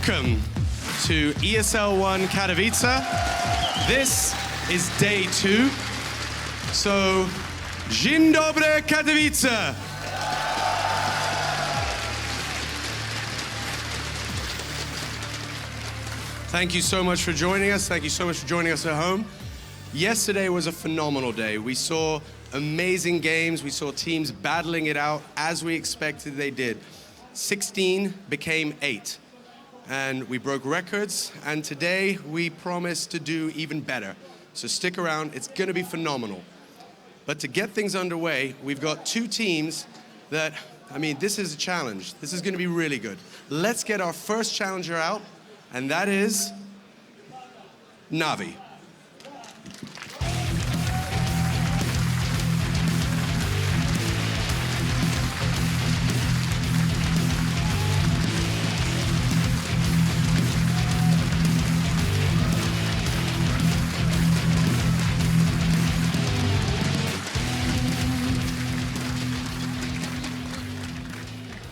Welcome to ESL 1 Katowice. This is day 2. So, dzień dobry Katowice! Thank you so much for joining us. Thank you so much for joining us at home. Yesterday was a phenomenal day. We saw amazing games. We saw teams battling it out as we expected they did. 16 became 8. And we broke records, and today we promise to do even better. So stick around, it's gonna be phenomenal. But to get things underway, we've got 2 teams that, this is a challenge. This is gonna be really good. Let's get our first challenger out, and that is NaVi.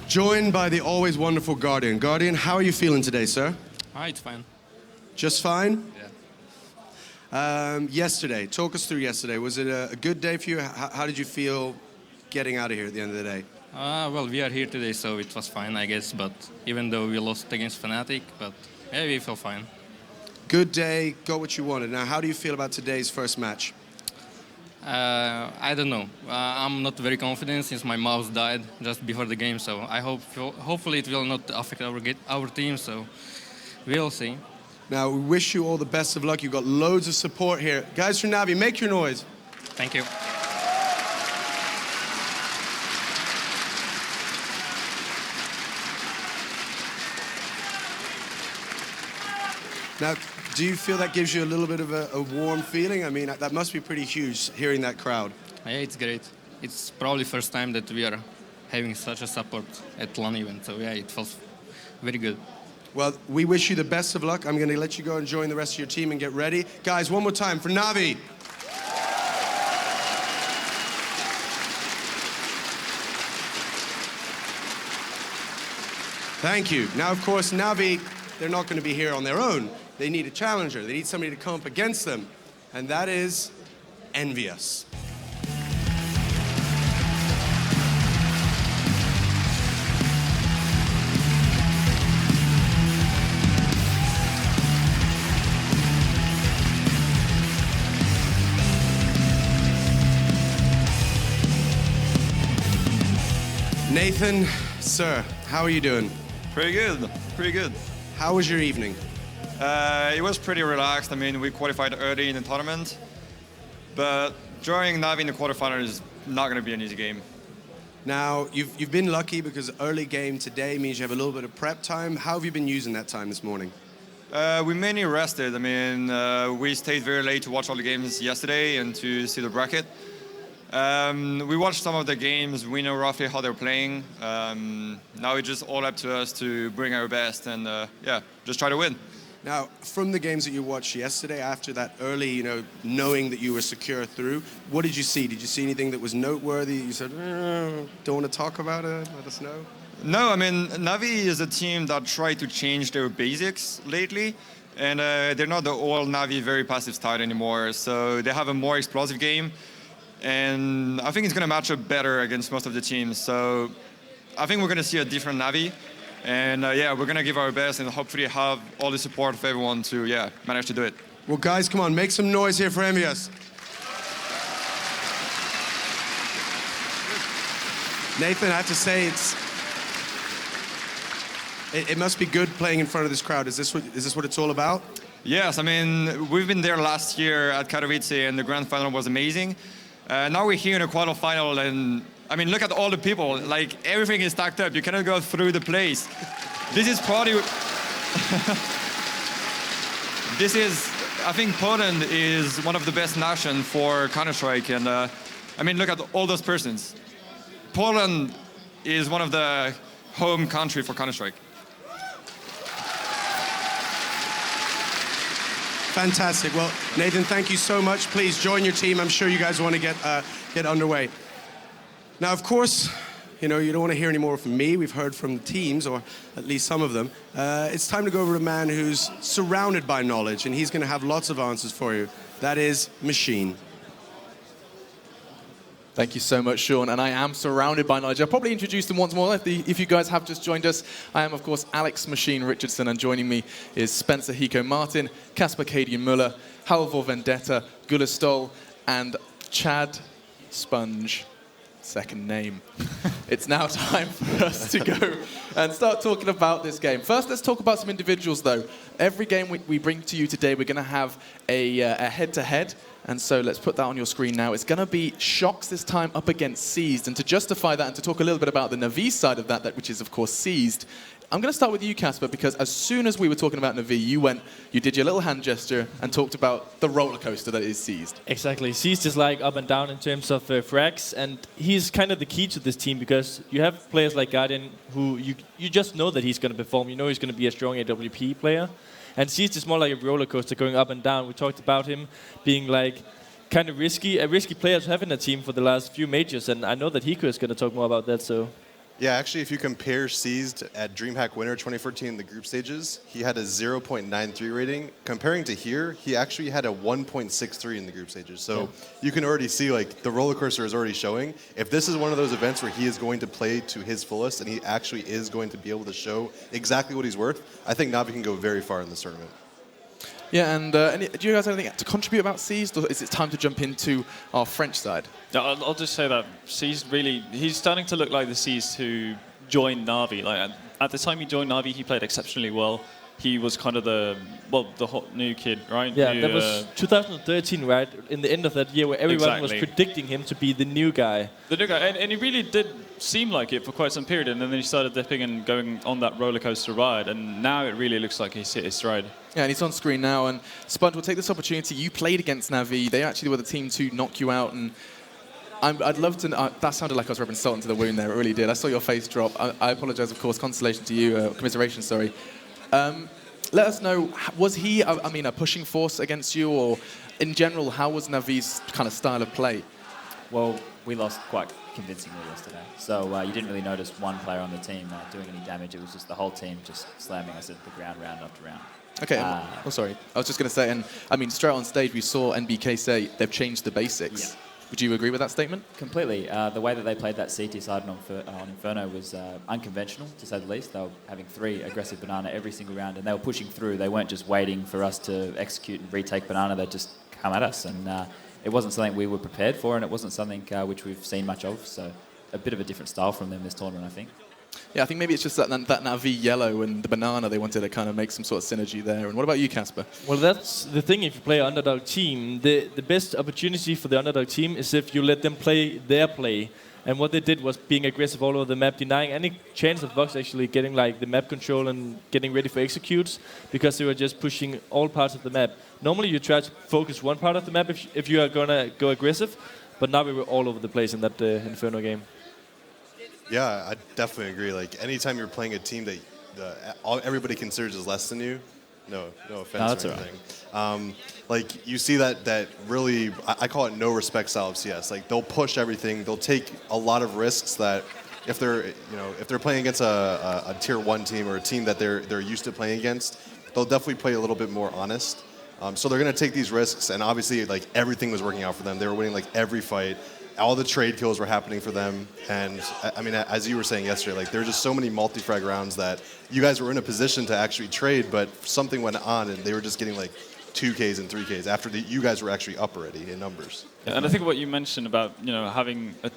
Joined by the always wonderful Guardian. Guardian, how are you feeling today, sir? Hi, it's fine. Just fine? Yeah. Yesterday, talk us through yesterday. Was it a good day for you? How did you feel getting out of here at the end of the day? Well, we are here today, so it was fine, I guess. But even though we lost against Fnatic, but yeah, we feel fine. Good day, got what you wanted. Now, how do you feel about today's first match? I don't know. I'm not very confident since my mouse died just before the game, so I hopefully it will not affect our team, so we'll see. Now, we wish you all the best of luck. You've got loads of support here. Guys from NaVi, make your noise. Thank you. Now, do you feel that gives you a little bit of a warm feeling? That must be pretty huge, hearing that crowd. Yeah, it's great. It's probably first time that we are having such a support at LAN event, so yeah, it feels very good. Well, we wish you the best of luck. I'm going to let you go and join the rest of your team and get ready. Guys, one more time for NaVi. Thank you. Now, of course, NaVi, they're not going to be here on their own. They need a challenger. They need somebody to come up against them. And that is EnVyUs. Nathan, sir, how are you doing? Pretty good, pretty good. How was your evening? It was pretty relaxed. We qualified early in the tournament, but joining NaVi in the quarterfinal is not going to be an easy game. Now, you've been lucky because early game today means you have a little bit of prep time. How have you been using that time this morning? We mainly rested. We stayed very late to watch all the games yesterday and to see the bracket. We watched some of the games. We know roughly how they're playing. Now it's just all up to us to bring our best and just try to win. Now, from the games that you watched yesterday, after that early, knowing that you were secure through, what did you see? Did you see anything that was noteworthy? You said, don't want to talk about it, let us know? No, NaVi is a team that tried to change their basics lately, and they're not the old NaVi very passive style anymore, so they have a more explosive game, and I think it's going to match up better against most of the teams, so I think we're going to see a different NaVi. And we're going to give our best and hopefully have all the support of everyone to, manage to do it. Well, guys, come on, make some noise here for EnVyUs. Nathan, I have to say, it must be good playing in front of this crowd. Is this what it's all about? Yes, we've been there last year at Katowice and the grand final was amazing. Now we're here in a quarterfinal and look at all the people, everything is stacked up. You cannot go through the place. This is probably, I think Poland is one of the best nations for Counter-Strike. And look at all those persons. Poland is one of the home country for Counter-Strike. Fantastic. Well, Nathan, thank you so much. Please join your team. I'm sure you guys want to get underway. Now, of course, You know, you don't want to hear any more from me. We've heard from the teams, or at least some of them. It's time to go over to a man who's surrounded by knowledge, and he's going to have lots of answers for you. That is Machine. Thank you so much, Sean. And I am surrounded by knowledge. I'll probably introduce them once more if you guys have just joined us. I am, of course, Alex Machine Richardson, and joining me is Spencer Hiko Martin, Kasper Cadian Muller, Halvor Vendetta, Gula Stoll, and Chad Sponge. Second name. It's now time for us to go and start talking about this game. First, let's talk about some individuals, though. Every game we bring to you today, we're going to have a head-to-head. And so let's put that on your screen now. It's going to be Shox this time up against Seized. And to justify that and to talk a little bit about the NaVi side of that, which is, of course, Seized, I'm going to start with you, Kasper, because as soon as we were talking about NaVi, you did your little hand gesture and talked about the roller coaster that is Seized. Exactly. Seized is like up and down in terms of frags, and he's kind of the key to this team because you have players like Guardian who you just know that he's going to perform. You know he's going to be a strong AWP player. And Seized is more like a roller coaster going up and down. We talked about him being like kind of a risky player to have in a team for the last few majors, and I know that Hiko is going to talk more about that. So. Yeah, actually, if you compare Seized at DreamHack Winter 2014 in the group stages, he had a 0.93 rating. Comparing to here, he actually had a 1.63 in the group stages. So you can already see, like, the roller coaster is already showing. If this is one of those events where he is going to play to his fullest and he actually is going to be able to show exactly what he's worth, I think NaVi can go very far in this tournament. Yeah, and do you guys have anything to contribute about Seized, or is it time to jump into our French side? I'll just say that Seized he's starting to look like the Seized who joined NaVi. Like at the time he joined NaVi, he played exceptionally well. He was kind of the hot new kid, right? Yeah, that was 2013, right? In the end of that year, where everyone was predicting him to be the new guy. The new guy, and he really did seem like it for quite some period, and then he started dipping and going on that roller coaster ride, and now it really looks like he's hit his stride. Yeah, and he's on screen now, and Sponge, we'll take this opportunity. You played against NaVi. They actually were the team to knock you out, and I'd love to... that sounded like I was rubbing salt into the wound there, it really did. I saw your face drop. I apologize, of course. Consolation to you, commiseration, sorry. Let us know, was he, a pushing force against you, or in general, how was NaVi's kind of style of play? Well, we lost quite convincingly yesterday. So you didn't really notice one player on the team doing any damage. It was just the whole team just slamming us at the ground round after round. Okay, sorry. I was just going to say, and I mean, straight on stage, we saw NBK say they've changed the basics. Yeah. Would you agree with that statement? Completely. The way that they played that CT side on Inferno was unconventional, to say the least. They were having 3 aggressive banana every single round, and they were pushing through. They weren't just waiting for us to execute and retake banana. They just come at us, and it wasn't something we were prepared for, and it wasn't something which we've seen much of. So a bit of a different style from them this tournament, I think. Yeah, I think maybe it's just that NaVi yellow and the banana, they wanted to kind of make some sort of synergy there. And what about you, Kasper? Well, that's the thing if you play an underdog team. The best opportunity for the underdog team is if you let them play their play. And what they did was being aggressive all over the map, denying any chance of Vox actually getting like the map control and getting ready for executes, because they were just pushing all parts of the map. Normally you try to focus one part of the map if you are going to go aggressive, but now we were all over the place in that Inferno game. Yeah, I definitely agree. Like, anytime you're playing a team that everybody considers as less than you, no offense or anything. Right. Like, you see that really, I call it no respect style of CS. Like, they'll push everything. They'll take a lot of risks that if they're playing against a tier 1 team or a team that they're used to playing against, they'll definitely play a little bit more honest. So they're going to take these risks, and obviously, like, everything was working out for them. They were winning, like, every fight. All the trade kills were happening for them, and I mean, as you were saying yesterday, like, there were just so many multi-frag rounds that you guys were in a position to actually trade, but something went on, and they were just getting like 2Ks and 3Ks after you guys were actually up already in numbers. Yeah, and I think what you mentioned about having a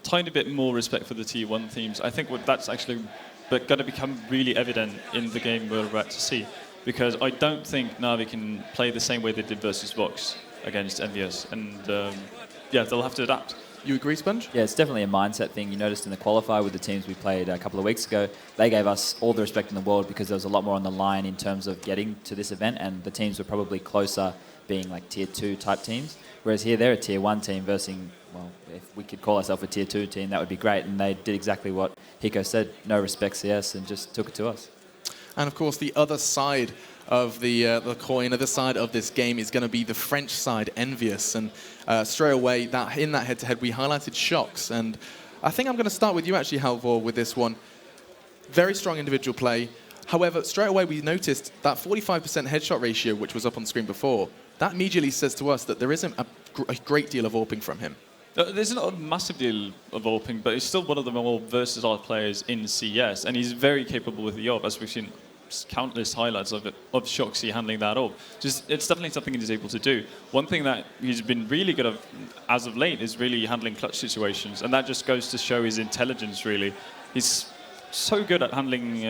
tiny bit more respect for the Tier 1 teams, I think that's actually going to become really evident in the game we're about to see, because I don't think NaVi can play the same way they did versus Vox against EnVyUs, and yeah, they'll have to adapt. You agree, Sponge? Yeah, it's definitely a mindset thing. You noticed in the qualifier with the teams we played a couple of weeks ago, they gave us all the respect in the world because there was a lot more on the line in terms of getting to this event, and the teams were probably closer being like tier 2 type teams. Whereas here they're a tier 1 team versus, well, if we could call ourselves a tier 2 team, that would be great. And they did exactly what Hiko said, no respect CS, and just took it to us. And of course, the other side of the coin, other side of this game is going to be the French side, EnVyUs. And straight away, in that head-to-head, we highlighted Shox. And I think I'm going to start with you actually, Halvor, with this one. Very strong individual play. However, straight away we noticed that 45% headshot ratio, which was up on screen before, that immediately says to us that there isn't a great deal of AWPing from him. There's not a massive deal of AWPing, but he's still one of the more versatile players in CS, and he's very capable with the AWP, as we've seen countless highlights of Shoxy handling that AWP. It's definitely something he's able to do. One thing that he's been really good at as of late is really handling clutch situations, and that just goes to show his intelligence, really. He's so good at handling,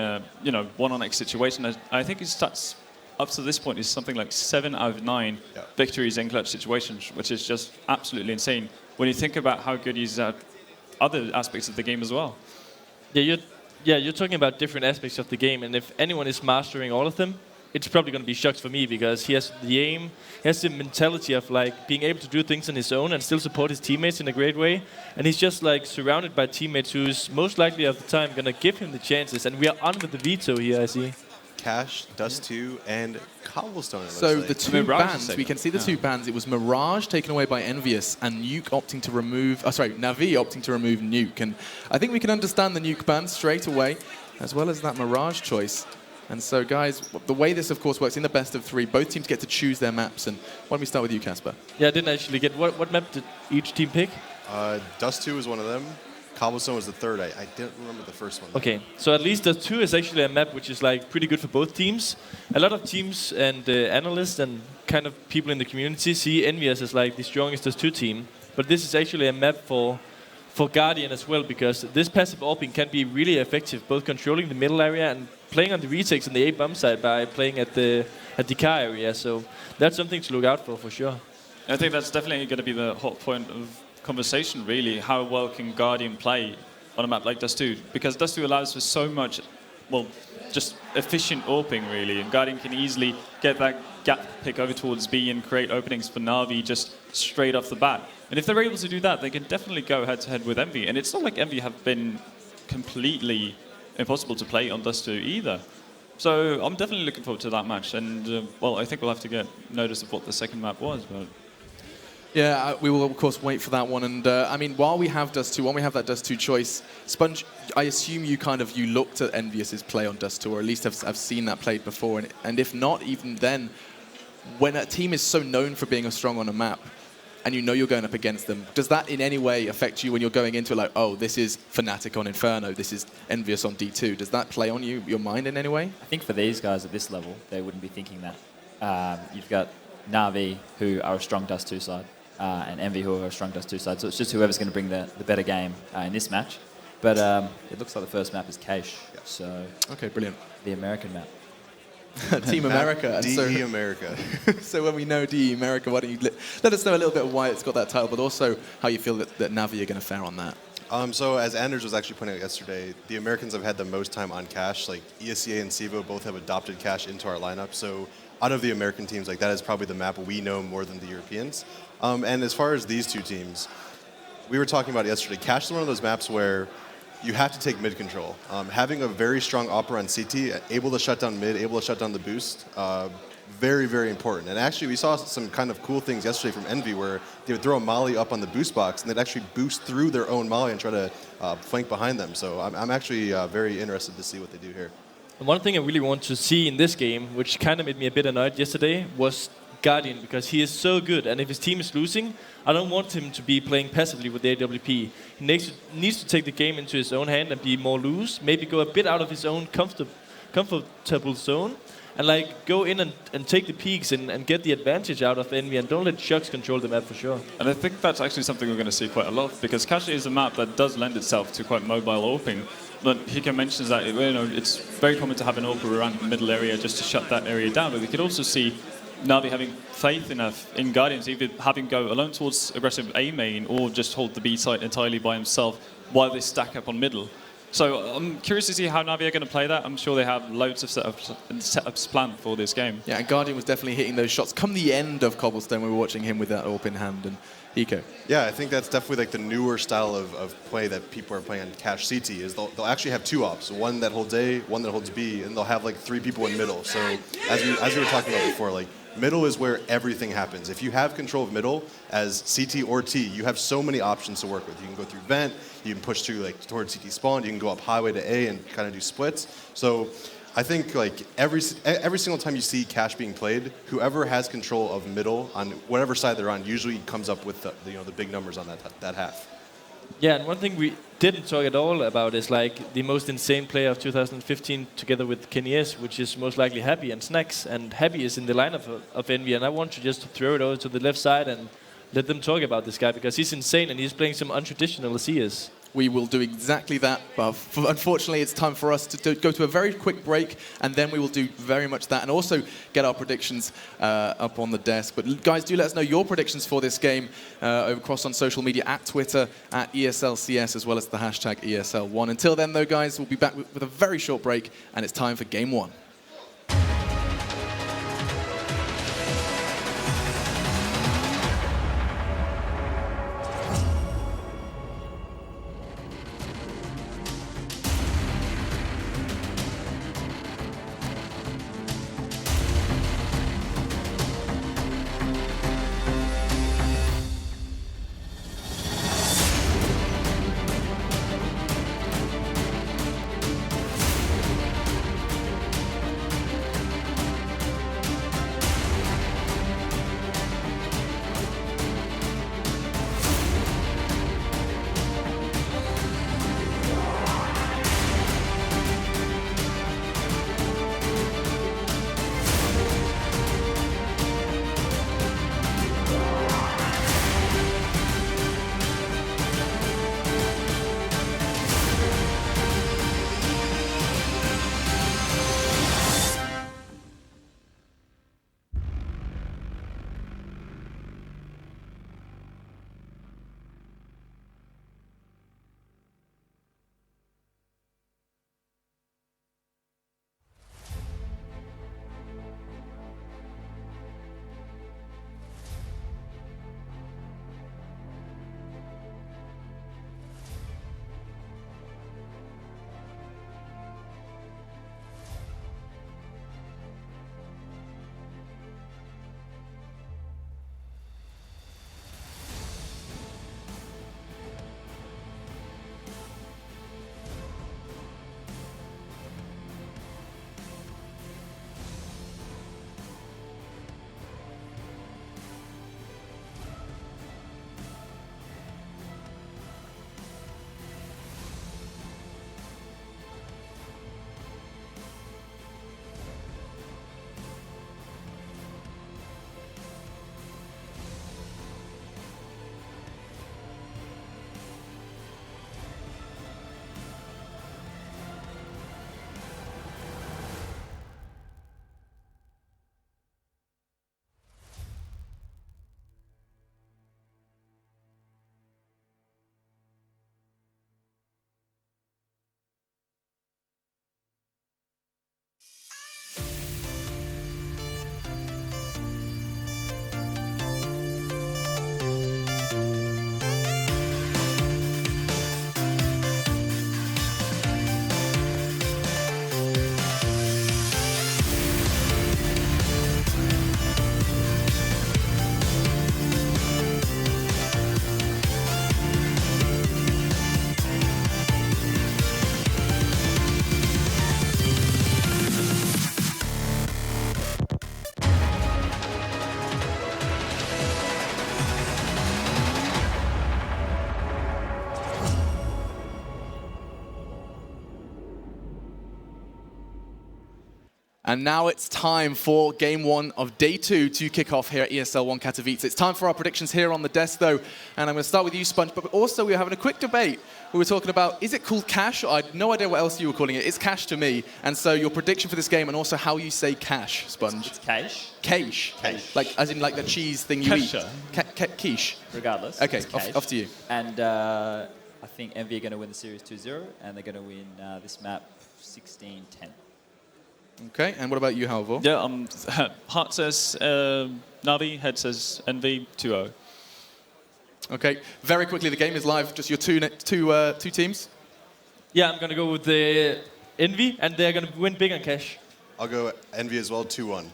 one-on-X situations. I think his stats up to this point is something like 7 out of 9 victories in clutch situations, which is just absolutely insane when you think about how good he's at other aspects of the game as well. Yeah, you're talking about different aspects of the game, and if anyone is mastering all of them, it's probably going to be Shox for me, because he has the aim, he has the mentality of like being able to do things on his own and still support his teammates in a great way. And he's just like surrounded by teammates who's most likely at the time going to give him the chances. And we are on with the veto here, I see. Cash, Dust2, and Cobblestone. So like. the two bans, we can see the two bans. It was Mirage taken away by EnVyUs and Nuke opting to remove, NaVi opting to remove Nuke. And I think we can understand the Nuke ban straight away, as well as that Mirage choice. And so, guys, the way this, of course, works in the best of 3, both teams get to choose their maps. And why don't we start with you, Casper? Yeah, I didn't actually get what map did each team pick? Dust2 was one of them. Cobblestone was the third. I didn't remember the first one. Okay, so at least Dust2 is actually a map which is like pretty good for both teams. A lot of teams and analysts and kind of people in the community see EnVyUs as like the strongest Dust2 team. But this is actually a map for Guardian as well, because this passive AWPing can be really effective, both controlling the middle area and playing on the retakes on the A-bomb side by playing at the car area. So that's something to look out for sure. I think that's definitely going to be the hot point of conversation, really. How well can Guardian play on a map like Dust2? Because Dust2 allows for so much, just efficient AWPing, really. And Guardian can easily get that gap pick over towards B and create openings for NaVi just straight off the bat. And if they're able to do that, they can definitely go head-to-head with EnVy. And it's not like EnVy have been completely impossible to play on Dust2 either. So I'm definitely looking forward to that match. And, I think we'll have to get notice of what the second map was. But yeah, we will, of course, wait for that one. And, I mean, while we have Dust2, while we have that Dust2 choice, Sponge, I assume you looked at EnVyUs' play on Dust2, or at least have seen that played before. And if not, even then, when a team is so known for being strong on a map, and you know you're going up against them, does that in any way affect you when you're going into it like, oh, this is Fnatic on Inferno, this is EnVyUs on D2? Does that play on your mind in any way? I think for these guys at this level, they wouldn't be thinking that. You've got NaVi, who are a strong Dust2 side, and EnVy, who are a strong Dust2 side. So it's just whoever's going to bring the better game in this match. But it looks like the first map is Cache. So okay, brilliant. The American map. Team America. DE America. So when we know DE America, why don't you let us know a little bit of why it's got that title, but also how you feel that NaVi are going to fare on that. So as Anders was actually pointing out yesterday, the Americans have had the most time on Cache. Like ESCA and Civo both have adopted Cache into our lineup. So out of the American teams, like that is probably the map we know more than the Europeans. And as far as these two teams, we were talking about it yesterday. Cache is one of those maps where you have to take mid control. Having a very strong opera on CT, able to shut down mid, able to shut down the boost, very, very important. And actually, we saw some kind of cool things yesterday from EnVy where they would throw a molly up on the boost box and they'd actually boost through their own molly and try to flank behind them. So I'm actually very interested to see what they do here. And one thing I really want to see in this game, which kind of made me a bit annoyed yesterday, was Guardian, because he is so good, and if his team is losing, I don't want him to be playing passively with the AWP. He needs to take the game into his own hand and be more loose, maybe go a bit out of his own comfortable zone, and like go in and take the peaks and get the advantage out of EnVy, and don't let Shox control the map for sure. And I think that's actually something we're going to see quite a lot, because Cache is a map that does lend itself to quite mobile AWPing. But Hiko mentions that it's very common to have an AWPer around the middle area just to shut that area down, but we could also see NaVi having faith enough in Guardians, either having go alone towards aggressive A main or just hold the B site entirely by himself while they stack up on middle. So I'm curious to see how NaVi are going to play that. I'm sure they have loads of setups planned for this game. Yeah, and Guardian was definitely hitting those shots. Come the end of Cobblestone, we were watching him with that AWP in hand. And Hiko. Yeah, I think that's definitely like the newer style of play that people are playing on Cache CT is they'll actually have two ops, one that holds A, one that holds B, and they'll have like 3 people in middle. So as we were talking about before, like middle is where everything happens. If you have control of middle as CT or T, you have so many options to work with. You can go through vent, you can push through like towards CT spawn, you can go up highway to A and kind of do splits. So I think like every single time you see Cash being played, whoever has control of middle on whatever side they're on usually comes up with the big numbers on that half. Yeah, and one thing we didn't talk at all about is like the most insane player of 2015 together with Katowice, which is most likely Happy and Snacks. And Happy is in the lineup of Envy, and I want to just throw it over to the left side and let them talk about this guy because he's insane and he's playing some untraditional CS. We will do exactly that, but unfortunately it's time for us to go to a very quick break, and then we will do very much that and also get our predictions up on the desk. But guys, do let us know your predictions for this game across on social media at Twitter, at ESLCS, as well as the hashtag ESL1. Until then though, guys, we'll be back with a very short break, and it's time for Game 1. And now it's time for Game 1 of Day 2 to kick off here at ESL1 Katowice. It's time for our predictions here on the desk, though. And I'm going to start with you, Sponge. But also, we were having a quick debate. We were talking about, is it called Cash? I had no idea what else you were calling it. It's Cash to me. And so your prediction for this game and also how you say Cash, Sponge. It's Cash. Cash. Like, as in like the cheese thing you eat. Quiche. Regardless. Okay, off to you. And I think Envy are going to win the series 2-0, and they're going to win this map 16-10. Okay, and what about you, Halvor? Yeah, Heart says NaVi, Head says Envy 2-0. Okay, very quickly, the game is live. Just your two teams. Yeah, I'm going to go with the Envy, and they're going to win big on Cash. I'll go Envy as well, 2-1.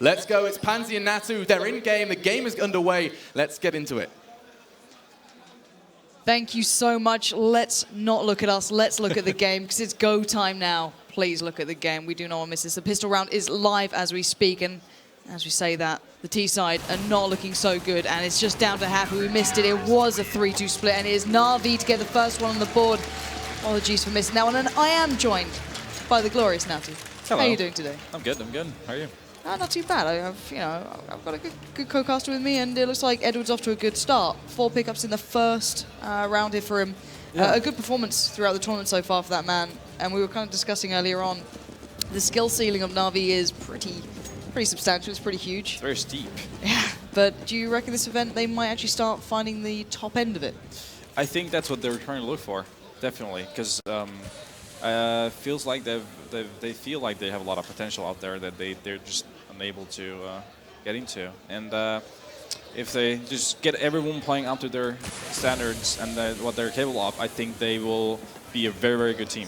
Let's go. It's Pansy and Natu. They're in game. The game is underway. Let's get into it. Thank you so much. Let's not look at us. Let's look at the game because it's go time now. Please look at the game. We do not want to miss this. The pistol round is live as we speak, and as we say that, the T side are not looking so good, and it's just down to Happy. We missed it. It was a 3-2 split, and it is NaVi to get the first one on the board. Apologies for missing that one, and I am joined by the glorious Natu. Hello. How are you doing today? I'm good. How are you? Not too bad. I've got a good co-caster with me, and it looks like Edward's off to a good start. 4 pickups in the first round here for him. Yeah. A good performance throughout the tournament so far for that man. And we were kind of discussing earlier on, the skill ceiling of NaVi is pretty substantial. It's pretty huge. It's very steep. Yeah. But do you reckon this event they might actually start finding the top end of it? I think that's what they're trying to look for, definitely, because feels like they feel like they have a lot of potential out there that they're just unable to get into. And if they just get everyone playing up to their standards and what they're capable of, I think they will be a very, very good team.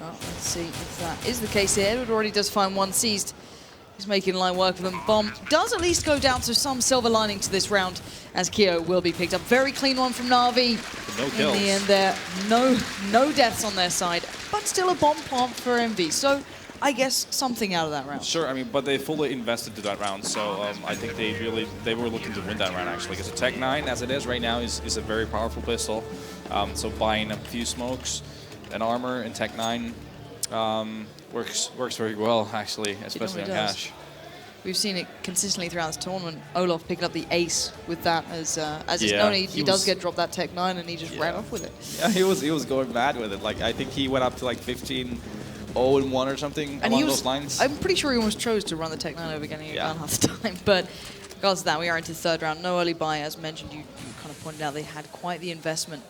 Well, let's see if that is the case here. Edward already does find one seized. He's making line work with them. Bomb does at least go down to some silver lining to this round, as Keo will be picked up. Very clean one from NaVi. No kills. In the end there, no deaths on their side, but still a bomb plant for EnVy. So I guess something out of that round. Sure, I mean, but they fully invested to that round, so I think they were looking to win that round actually. Because the Tech 9, as it is right now, is a very powerful pistol. So buying a few smokes, an armor, and Tech 9 works very well actually, especially on cash. We've seen it consistently throughout this tournament. Olaf picking up the ace with that as it's Yeah, known. He does get dropped that Tech 9 and he just ran off with it. Yeah, he was going mad with it. Like I think he went up to like 15-0-1 or something And along those lines. I'm pretty sure he almost chose to run the Tech 9 over getting it down half the time. But regardless of that, we are into the third round. No early buy, as mentioned. You kind of pointed out they had quite the investment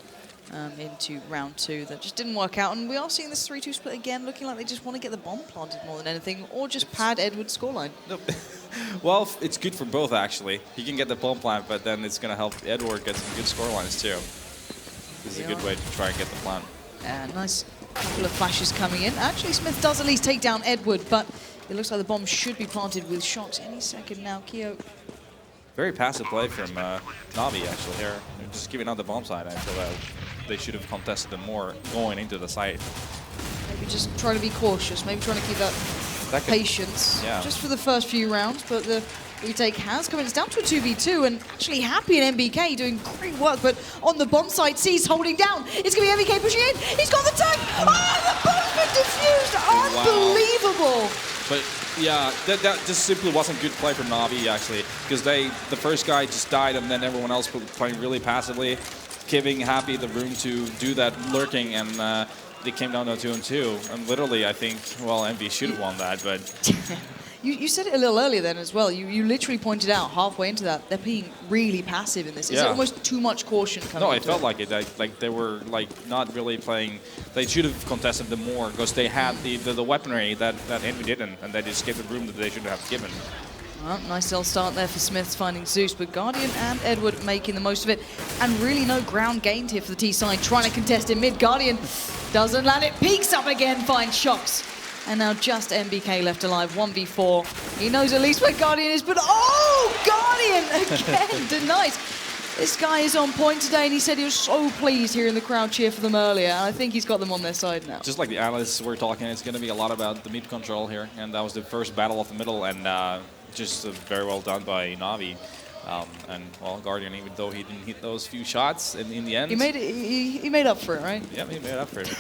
into round 2 that just didn't work out. And we are seeing this 3-2 split again, looking like they just want to get the bomb planted more than anything, or just pad Edward's scoreline. Nope. Well, it's good for both actually. He can get the bomb plant, but then it's going to help Edward get some good scorelines too. This is a good way to try and get the plant. Nice couple of flashes coming in. Actually, Smith does at least take down Edward, but it looks like the bomb should be planted with shocks any second now. Keo. Very passive play from NaVi actually here. They're just giving out the bomb side. I feel that they should have contested them more going into the site. Maybe just try to be cautious. Maybe trying to keep that patience just for the first few rounds. But the retake has come in. It's down to a 2v2, and actually Happy and NBK doing great work. But on the bomb site, C's holding down. It's going to be NBK pushing in. He's got the tag. Oh, the bomb's been defused. Unbelievable. Wow. But yeah, that just simply wasn't good play from NaVi actually, because the first guy just died, and then everyone else playing really passively, giving Happy the room to do that lurking, and they came down to 2-2. And literally, I think, well, EnVy should have won that, but You said it a little earlier then as well. You literally pointed out halfway into that they're being really passive in this. Is it almost too much caution coming? No, I felt like it. Like they were like not really playing. They should have contested them more because they had the weaponry that EnVy didn't, and they just gave the room that they should have given. Well, nice little start there for Smiths finding Zeus, but Guardian and Edward making the most of it, and really no ground gained here for the T side. Trying to contest in mid. Guardian doesn't land it. Peeks up again, finds shocks. And now just NBK left alive, 1v4. He knows at least where Guardian is, but oh, Guardian again denied. This guy is on point today, and he said he was so pleased hearing the crowd cheer for them earlier. And I think he's got them on their side now. Just like the analysts were talking, it's going to be a lot about the mid control here, and that was the first battle of the middle, and just very well done by NaVi. And well, Guardian, even though he didn't hit those few shots in the end, he made up for it, right? Yeah, he made up for it.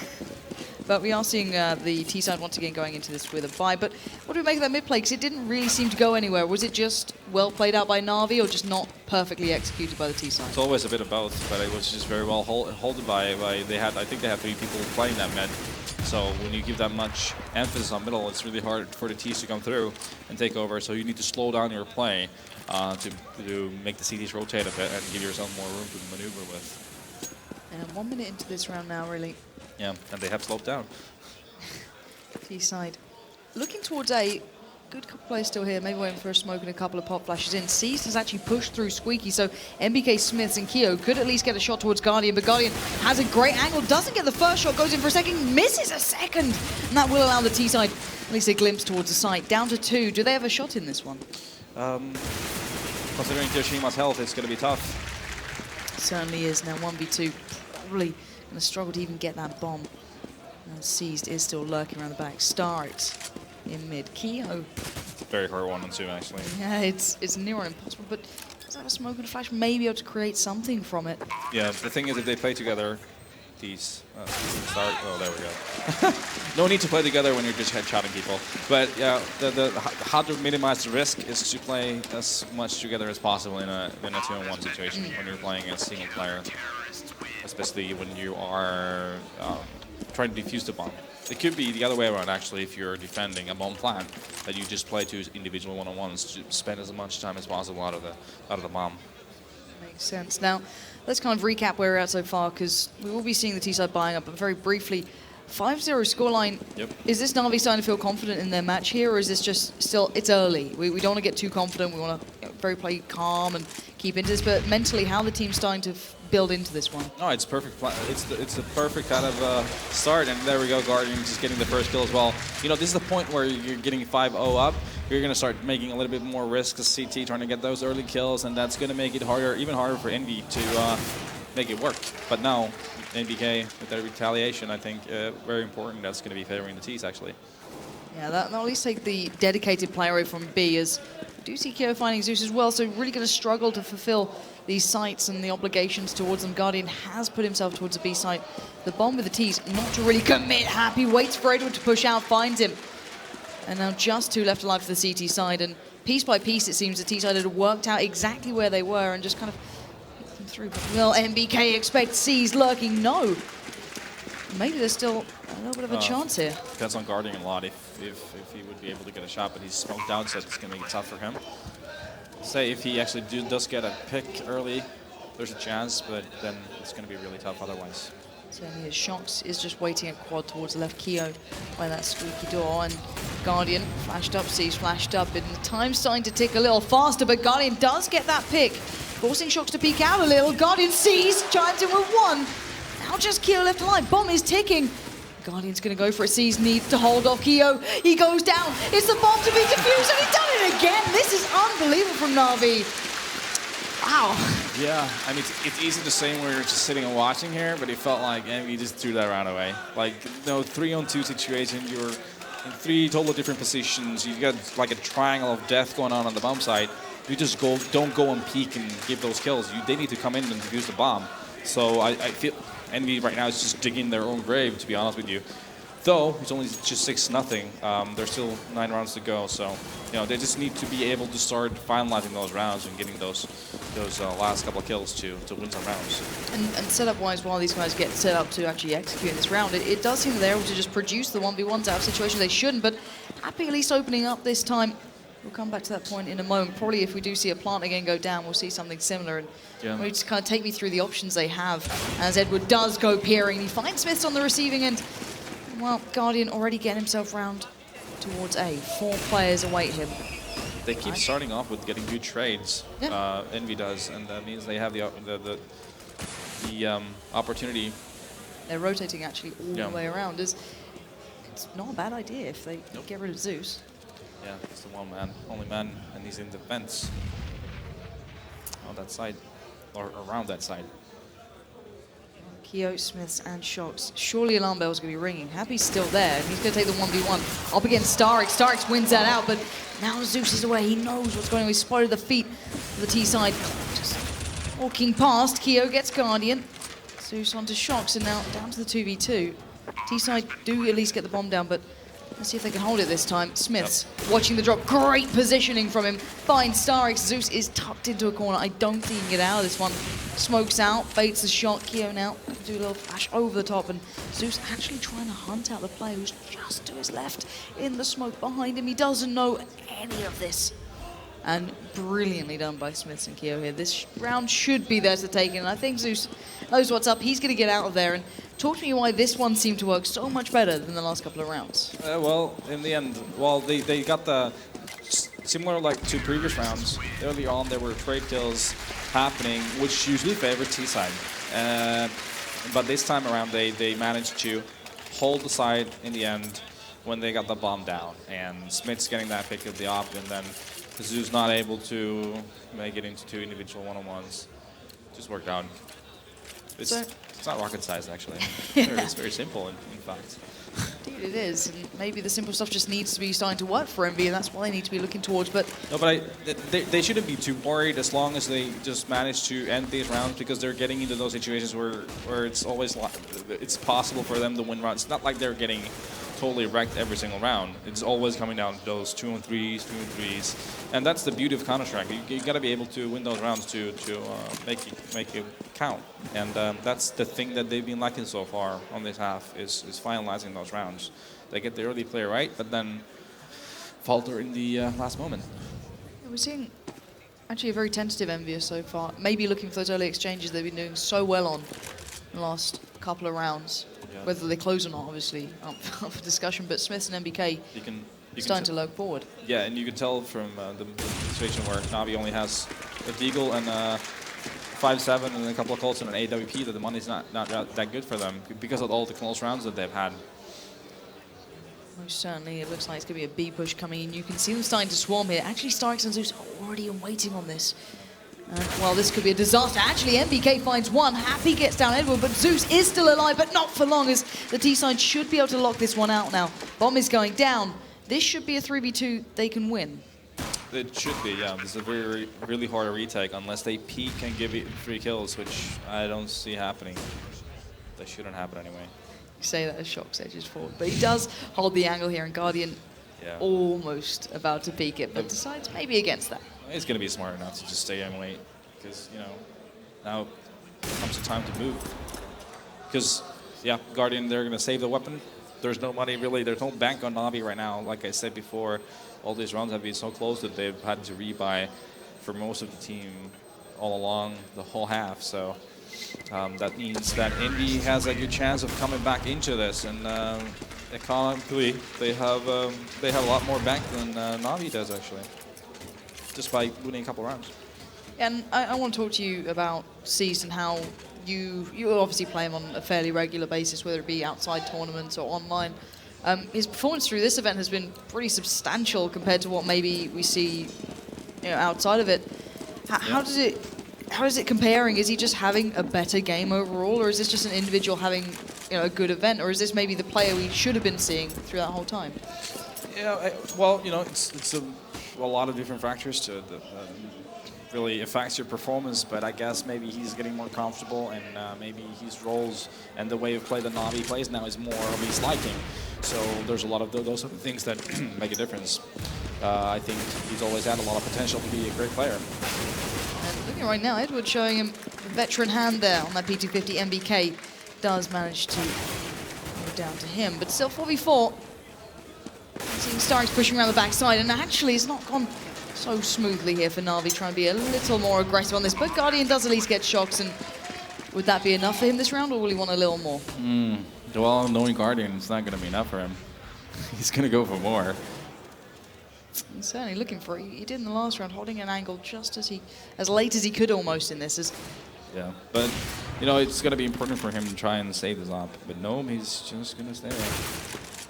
But we are seeing the T side once again going into this with a bye. But what do we make of that mid play? Because it didn't really seem to go anywhere. Was it just well played out by NaVi, or just not perfectly executed by the T side? It's always a bit of both, but it was just very well holded by I think they had 3 people playing that mid. So when you give that much emphasis on middle, it's really hard for the T's to come through and take over. So you need to slow down your play to make the CTs rotate a bit and give yourself more room to maneuver with. And 1 minute into this round now, really. Yeah, and they have slowed down. T side looking towards A. good couple players still here. Maybe waiting for a smoke and a couple of pop flashes in. Seized has actually pushed through Squeaky, so MBK, Smiths, and Keo could at least get a shot towards Guardian, but Guardian has a great angle, doesn't get the first shot, goes in for a second, misses a second, and that will allow the T-side at least a glimpse towards the site. Down to 2. Do they have a shot in this one? Considering Yoshima's health, it's going to be tough. Certainly is. Now 1v2, probably going to struggle to even get that bomb. Seized is still lurking around the back. Starix in mid. Keo. Very hard 1-2, actually. Yeah, it's near on impossible, but does that have a smoke and a flash? Maybe able to create something from it. Yeah, the thing is, if they play together, these start. Oh, there we go. No need to play together when you're just headshotting people. But yeah, how to minimize the risk is to play as much together as possible in a 2-on-1 situation when you're playing a single player, especially when you are trying to defuse the bomb. It could be the other way around, actually, if you're defending a bomb plant, that you just play 2 individual 1-on-1s to spend as much time as possible out of the bomb. Makes sense. Now, let's kind of recap where we're at so far, because we will be seeing the T-side buying up, but very briefly, 5-0 scoreline. Yep. Is this NaVi starting to feel confident in their match here, or is this just still, it's early? We don't want to get too confident. We want to very play calm and keep into this, but mentally, how the team's starting to build into this one? No, it's perfect. It's a perfect kind of start, and there we go. Guardian just getting the first kill as well. You know, this is the point where you're getting 5-0 up. You're going to start making a little bit more risk as CT trying to get those early kills, and that's going to make it harder, even harder for Envy to make it work. But now, NBK with their retaliation, I think, very important. That's going to be favoring the T's, actually. Yeah, that'll at least take the dedicated player away from B, as we do see Keo finding Zeus as well, so really going to struggle to fulfill these sites and the obligations towards them. Guardian has put himself towards the B site. The bomb with the T's, not to really commit. Happy waits for Edward to push out, finds him. And now just 2 left alive for the CT side, and piece by piece it seems the T side had worked out exactly where they were and just kind of hit them through. But will MBK expect C's lurking? No. Maybe there's still a little bit of a chance here. Depends on Guardian a lot if he would be able to get a shot, but he's smoked out, so it's going to make it tough for him. Say if he actually does get a pick early, there's a chance, but then it's going to be really tough otherwise. Certainly his Shox is just waiting at quad towards the left, Keo by that squeaky door, and Guardian flashed up, C's flashed up, and the time's starting to tick a little faster, but Guardian does get that pick, forcing Shox to peek out a little. Guardian sees, chimes in with 1. Now just Keo left alive, bomb is ticking. Guardian's going to go for it. Sees needs to hold off Keo. He goes down. It's the bomb to be defused, and he's done it again. This is unbelievable from NaVi. Wow. Yeah, I mean, it's easy to say when you're just sitting and watching here, but it felt like Envy just threw that round away. Like, no 3-on-2 situation. You're in 3 totally different positions. You've got like a triangle of death going on the bomb side. You just don't go and peek and give those kills. They need to come in and defuse the bomb. So I feel Envy right now is just digging their own grave, to be honest with you. Though it's only just 6-0. There's still 9 rounds to go, so you know they just need to be able to start finalizing those rounds and getting those last couple of kills to win some rounds. And setup-wise, while these guys get set up to actually execute this round, it does seem that they're able to just produce the 1v1s out of situations they shouldn't. But Happy at least opening up this time. We'll come back to that point in a moment. Probably if we do see a plant again go down, we'll see something similar. And maybe just kind of take me through the options they have as Edward does go peering. He finds Smiths on the receiving end. Well, Guardian already getting himself round towards A. 4 players await him. They keep starting off with getting good trades. Yeah. Envy does, and that means they have the opportunity. They're rotating actually all the way around. It's not a bad idea if they get rid of Zeus. Yeah, it's the only man, and he's in the fence on that side, or around that side. Keo, Smiths, and Shox. Surely alarm bells are going to be ringing. Happy's still there, and he's going to take the 1v1 up against Starix. Starix wins that out, but now Zeus is away. He knows what's going on. He spotted the feet of the T side. Just walking past, Keo gets Guardian. Zeus onto Shox, and now down to the 2v2. T side do at least get the bomb down, but let's see if they can hold it this time. Smiths watching the drop. Great positioning from him. Finds Starix. Zeus is tucked into a corner. I don't think he can get out of this one. Smokes out, baits the shot. Keo now do a little flash over the top, and Zeus actually trying to hunt out the player who's just to his left in the smoke behind him. He doesn't know any of this. And brilliantly done by Smiths and Keo here. This round should be theirs to take, and I think Zeus knows what's up. He's going to get out of there. And talk to me why this one seemed to work so much better than the last couple of rounds. Well, in the end, well, they got the similar like to previous rounds, early on there were trade kills happening, which usually favor T-side. But this time around, they managed to hold the side in the end when they got the bomb down. And Smith's getting that pick of the op, and then Zeus not able to make it into 2 individual one-on-ones. Just worked out. It's not rocket science, actually. It's very simple, in fact. Indeed it is. And maybe the simple stuff just needs to be starting to work for EnVy, and that's what they need to be looking towards. But no, but they shouldn't be too worried as long as they just manage to end these rounds, because they're getting into those situations where it's always it's possible for them to win rounds. It's not like they're getting totally wrecked every single round. It's always coming down to those 2-on-3s, and that's the beauty of Counter-Strike. You got to be able to win those rounds to make it count, and that's the thing that they've been lacking so far on this half is finalizing those rounds. They get the early play right, but then falter in the last moment. we're seeing actually a very tentative EnVyUs so far. Maybe looking for those early exchanges they've been doing so well on in the last couple of rounds. Yeah. Whether they close or not, obviously, up for discussion. But Smiths and NBK starting to look forward. Yeah, and you can tell from the situation where NaVi only has a Deagle and 5-7 and a couple of calls and an AWP, that the money's not that good for them because of all the close rounds that they've had. Most certainly, it looks like it's going to be a B push coming in. You can see them starting to swarm here. Actually, Starix and Zeus are already waiting on this. Well, this could be a disaster. Actually, NBK finds one. Happy gets down Edward, but Zeus is still alive, but not for long, as the T-side should be able to lock this one out now. Bomb is going down. This should be a 3v2 they can win. It should be, yeah. This is a really hard retake unless they peek and give it 3 kills, which I don't see happening. That shouldn't happen anyway. You say that as Shox edges forward, but he does hold the angle here, and Guardian almost about to peek it, but decides maybe against that. He's going to be smart enough to just stay and wait, because, you know, now comes the time to move. Because, yeah, Guardian, they're going to save the weapon. There's no money, really. There's no bank on NaVi right now. Like I said before, all these rounds have been so close that they've had to rebuy for most of the team all along the whole half. So that means that EnVy has a good chance of coming back into this. And economically, they have a lot more bank than NaVi does, actually, just by winning a couple rounds. And I want to talk to you about Cease and how you obviously play him on a fairly regular basis, whether it be outside tournaments or online. His performance through this event has been pretty substantial compared to what maybe we see, you know, outside of it. How does it comparing? Is he just having a better game overall, or is this just an individual having, you know, a good event, or is this maybe the player we should have been seeing through that whole time? Yeah, well, you know, it's a lot of different factors to it that really affects your performance, but I guess maybe he's getting more comfortable, and maybe his roles and the way of play that NaVi plays now is more of his liking. So there's a lot of those other things that make a difference. I think he's always had a lot of potential to be a great player. And looking right now, Edward showing him a veteran hand there on that P250. NBK does manage to go down to him, but still 4v4. Seeing Starix pushing around the backside, and actually it's not gone so smoothly here for NaVi, trying to be a little more aggressive on this, but Guardian does at least get Shox, and would that be enough for him this round, or will he want a little more? Well, knowing Guardian, it's not going to be enough for him. He's going to go for more. He's certainly looking for it. He did in the last round, holding an angle just as late as he could almost in this. Yeah, but, you know, it's going to be important for him to try and save this up. But no, he's just going to stay there.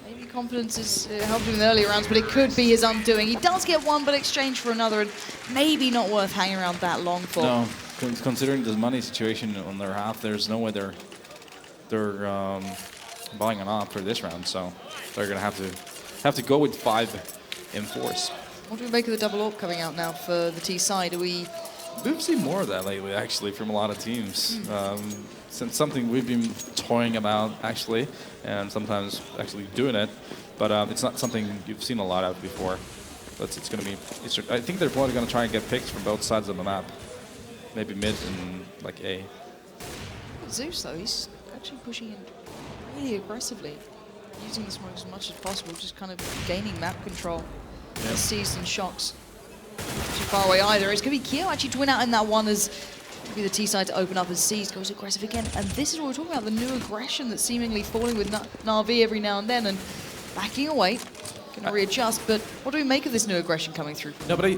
Maybe confidence has helped him in the earlier rounds, but it could be his undoing. He does get one, but exchange for another, and maybe not worth hanging around that long for. No, considering the money situation on their half, there's no way they're buying an op for this round, so they're going to have to go with 5 in force. What do we make of the double AWP coming out now for the T side? We've seen more of that lately, actually, from a lot of teams. Since something we've been toying about, actually, and sometimes actually doing it, but it's not something you've seen a lot of before. But it's going to be. I think they're probably going to try and get picks from both sides of the map, maybe mid and like A. Zeus, though, he's actually pushing in really aggressively, using the smoke as much as possible, just kind of gaining map control. Yep. Sees and Shox too far away either. It's going to be Kyo actually to win out in that one, as maybe the T side to open up as Seas goes aggressive again. And this is what we're talking about, the new aggression that's seemingly falling with NaVi every now and then, and backing away. going to readjust, but what do we make of this new aggression coming through? No, but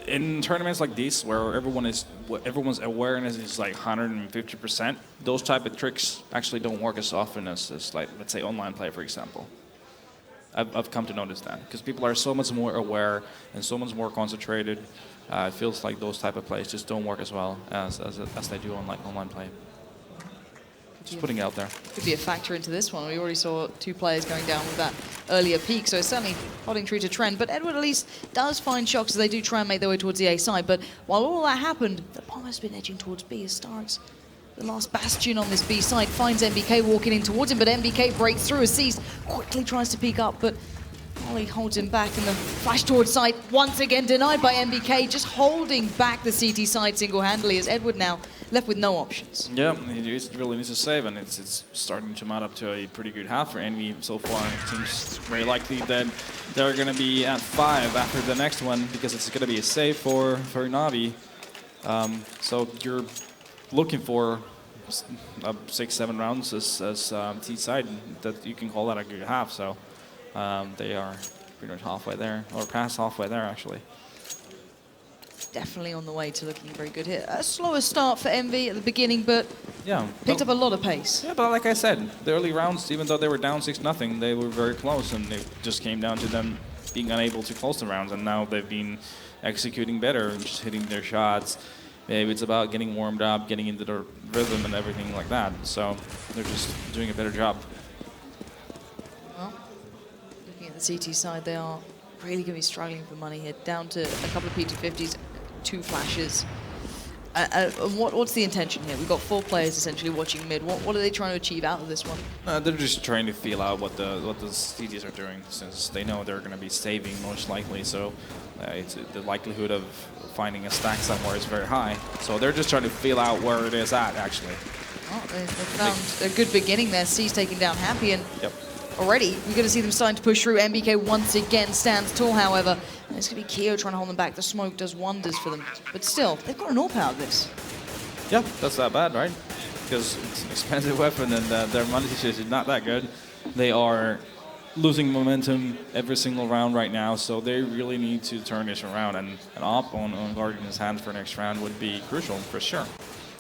in tournaments like this, where everyone's awareness is like 150%, those type of tricks actually don't work as often as like, let's say, online play, for example. I've come to notice that, because people are so much more aware and so much more concentrated. It feels like those type of plays just don't work as well as they do on like online play. Just putting it out there. Could be a factor into this one. We already saw 2 players going down with that earlier peak, so it's certainly holding true to trend. But Edward at least does find shocks as they do try and make their way towards the A side. But while all that happened, the bomb has been edging towards B as Starks, the last bastion on this B side, finds NBK walking in towards him, but NBK breaks through as Seized quickly tries to peek up, but Ollie holds him back, and the flash towards side once again denied by NBK, just holding back the CT side single-handedly as Edward now left with no options. Yeah, he really needs to save, and it's starting to mount up to a pretty good half for Envy so far. It seems very likely that they're going to be at 5 after the next one, because it's going to be a save for NaVi. So you're looking for 6-7 rounds as T side that you can call that a good half. So they are pretty much halfway there, or past halfway there actually. Definitely on the way to looking very good here. A slower start for Envy at the beginning, but yeah, picked up a lot of pace. Yeah, but like I said, the early rounds, even though they were down 6-0, they were very close, and it just came down to them being unable to close the rounds, and now they've been executing better and just hitting their shots. Maybe it's about getting warmed up, getting into the rhythm and everything like that. So they're just doing a better job. Well, looking at the CT side, they are really going to be struggling for money here. Down to a couple of P250s, 2 flashes. What's the intention here? We've got 4 players essentially watching mid. What are they trying to achieve out of this one? They're just trying to feel out what the CTs are doing, since they know they're going to be saving most likely. So the likelihood of finding a stack somewhere is very high. So they're just trying to feel out where it is at, actually. Oh, they found a good beginning there. C's taking down Happy, and yep. Already, we're going to see them starting to push through. NBK once again stands tall, however. And it's going to be Keo trying to hold them back. The smoke does wonders for them. But still, they've got an AWP out of this. Yeah, that's not bad, right? Because it's an expensive weapon, and their money situation is not that good. They are losing momentum every single round right now, so they really need to turn this around. And an AWP on Guardian's hands for next round would be crucial, for sure.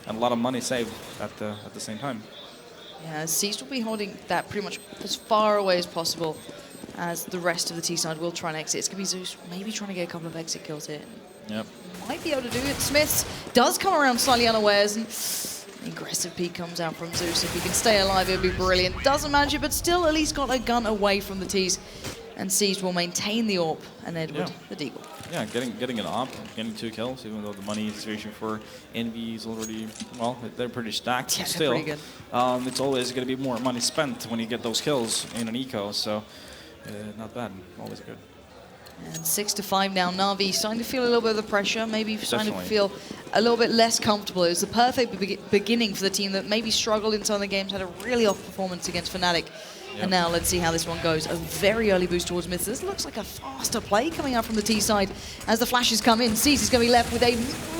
And a lot of money saved at the same time. Yeah, Seized will be holding that pretty much as far away as possible, as the rest of the T side will try and exit. It's going to be Zeus maybe trying to get a couple of exit kills here. Yep. Might be able to do it. Smiths does come around slightly unawares, and the aggressive peek comes out from Zeus. If he can stay alive, it would be brilliant. Doesn't manage it, but still at least got a gun away from the T's. And Seized will maintain the AWP, and Edward, the Deagle. Yeah, getting an AWP, getting 2 kills, even though the money situation for EnVy is already, well, they're pretty stacked. Yeah, still, pretty good. It's always going to be more money spent when you get those kills in an eco, so not bad, always good. And 6-5 now. NaVi starting to feel a little bit of the pressure, maybe starting Definitely. to feel a little bit less comfortable. It was the perfect beginning for the team that maybe struggled in some of the games, had a really off performance against Fnatic. And now let's see how this one goes. A very early boost towards mid. This looks like a faster play coming out from the T side as the flashes come in. Seized is going to be left with a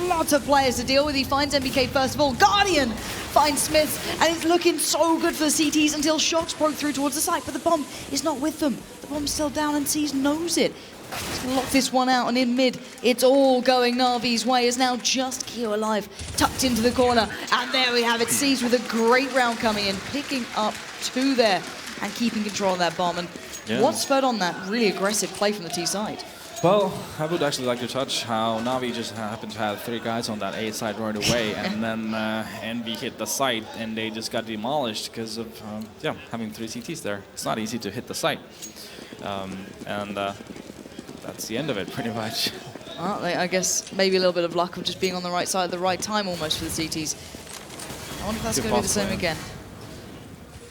lot of players to deal with. He finds NBK first of all. Guardian finds Smith, and it's looking so good for the CTs until Shocks broke through towards the site, but the bomb is not with them. The bomb's still down, and Seized knows it. Let's lock this one out, and in mid, it's all going NaVi's way. Is now just Keo alive, tucked into the corner, and there we have it. Seized with a great round coming in, picking up 2 there, and keeping control of that bomb. And what spurred on that really aggressive play from the T side? Well, I would actually like to touch how NaVi just happened to have 3 guys on that A side right away, and then EnVy hit the site, and they just got demolished because of having 3 CTs there. It's not easy to hit the site, and that's the end of it, pretty much. Well, I guess maybe a little bit of luck of just being on the right side at the right time almost for the CTs. I wonder if that's going to be the same again.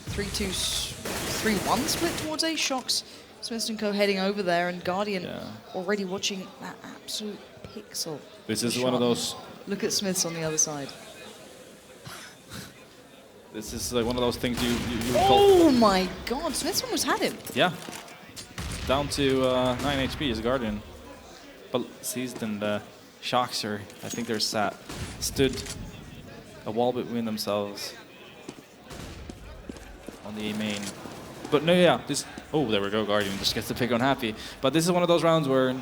3-1 split towards A. Shocks. Smith & Co heading over there, and Guardian already watching that absolute pixel. This is one of those... Look at Smiths on the other side. This is like one of those things you Oh my god, Smiths almost had him. Yeah. Down to 9 HP as Guardian. But Seized and Shocks are, I think they're stood a wall between themselves on the A main. but no, yeah, this. Oh, there we go. Guardian just gets to pick on Happy. But this is one of those rounds where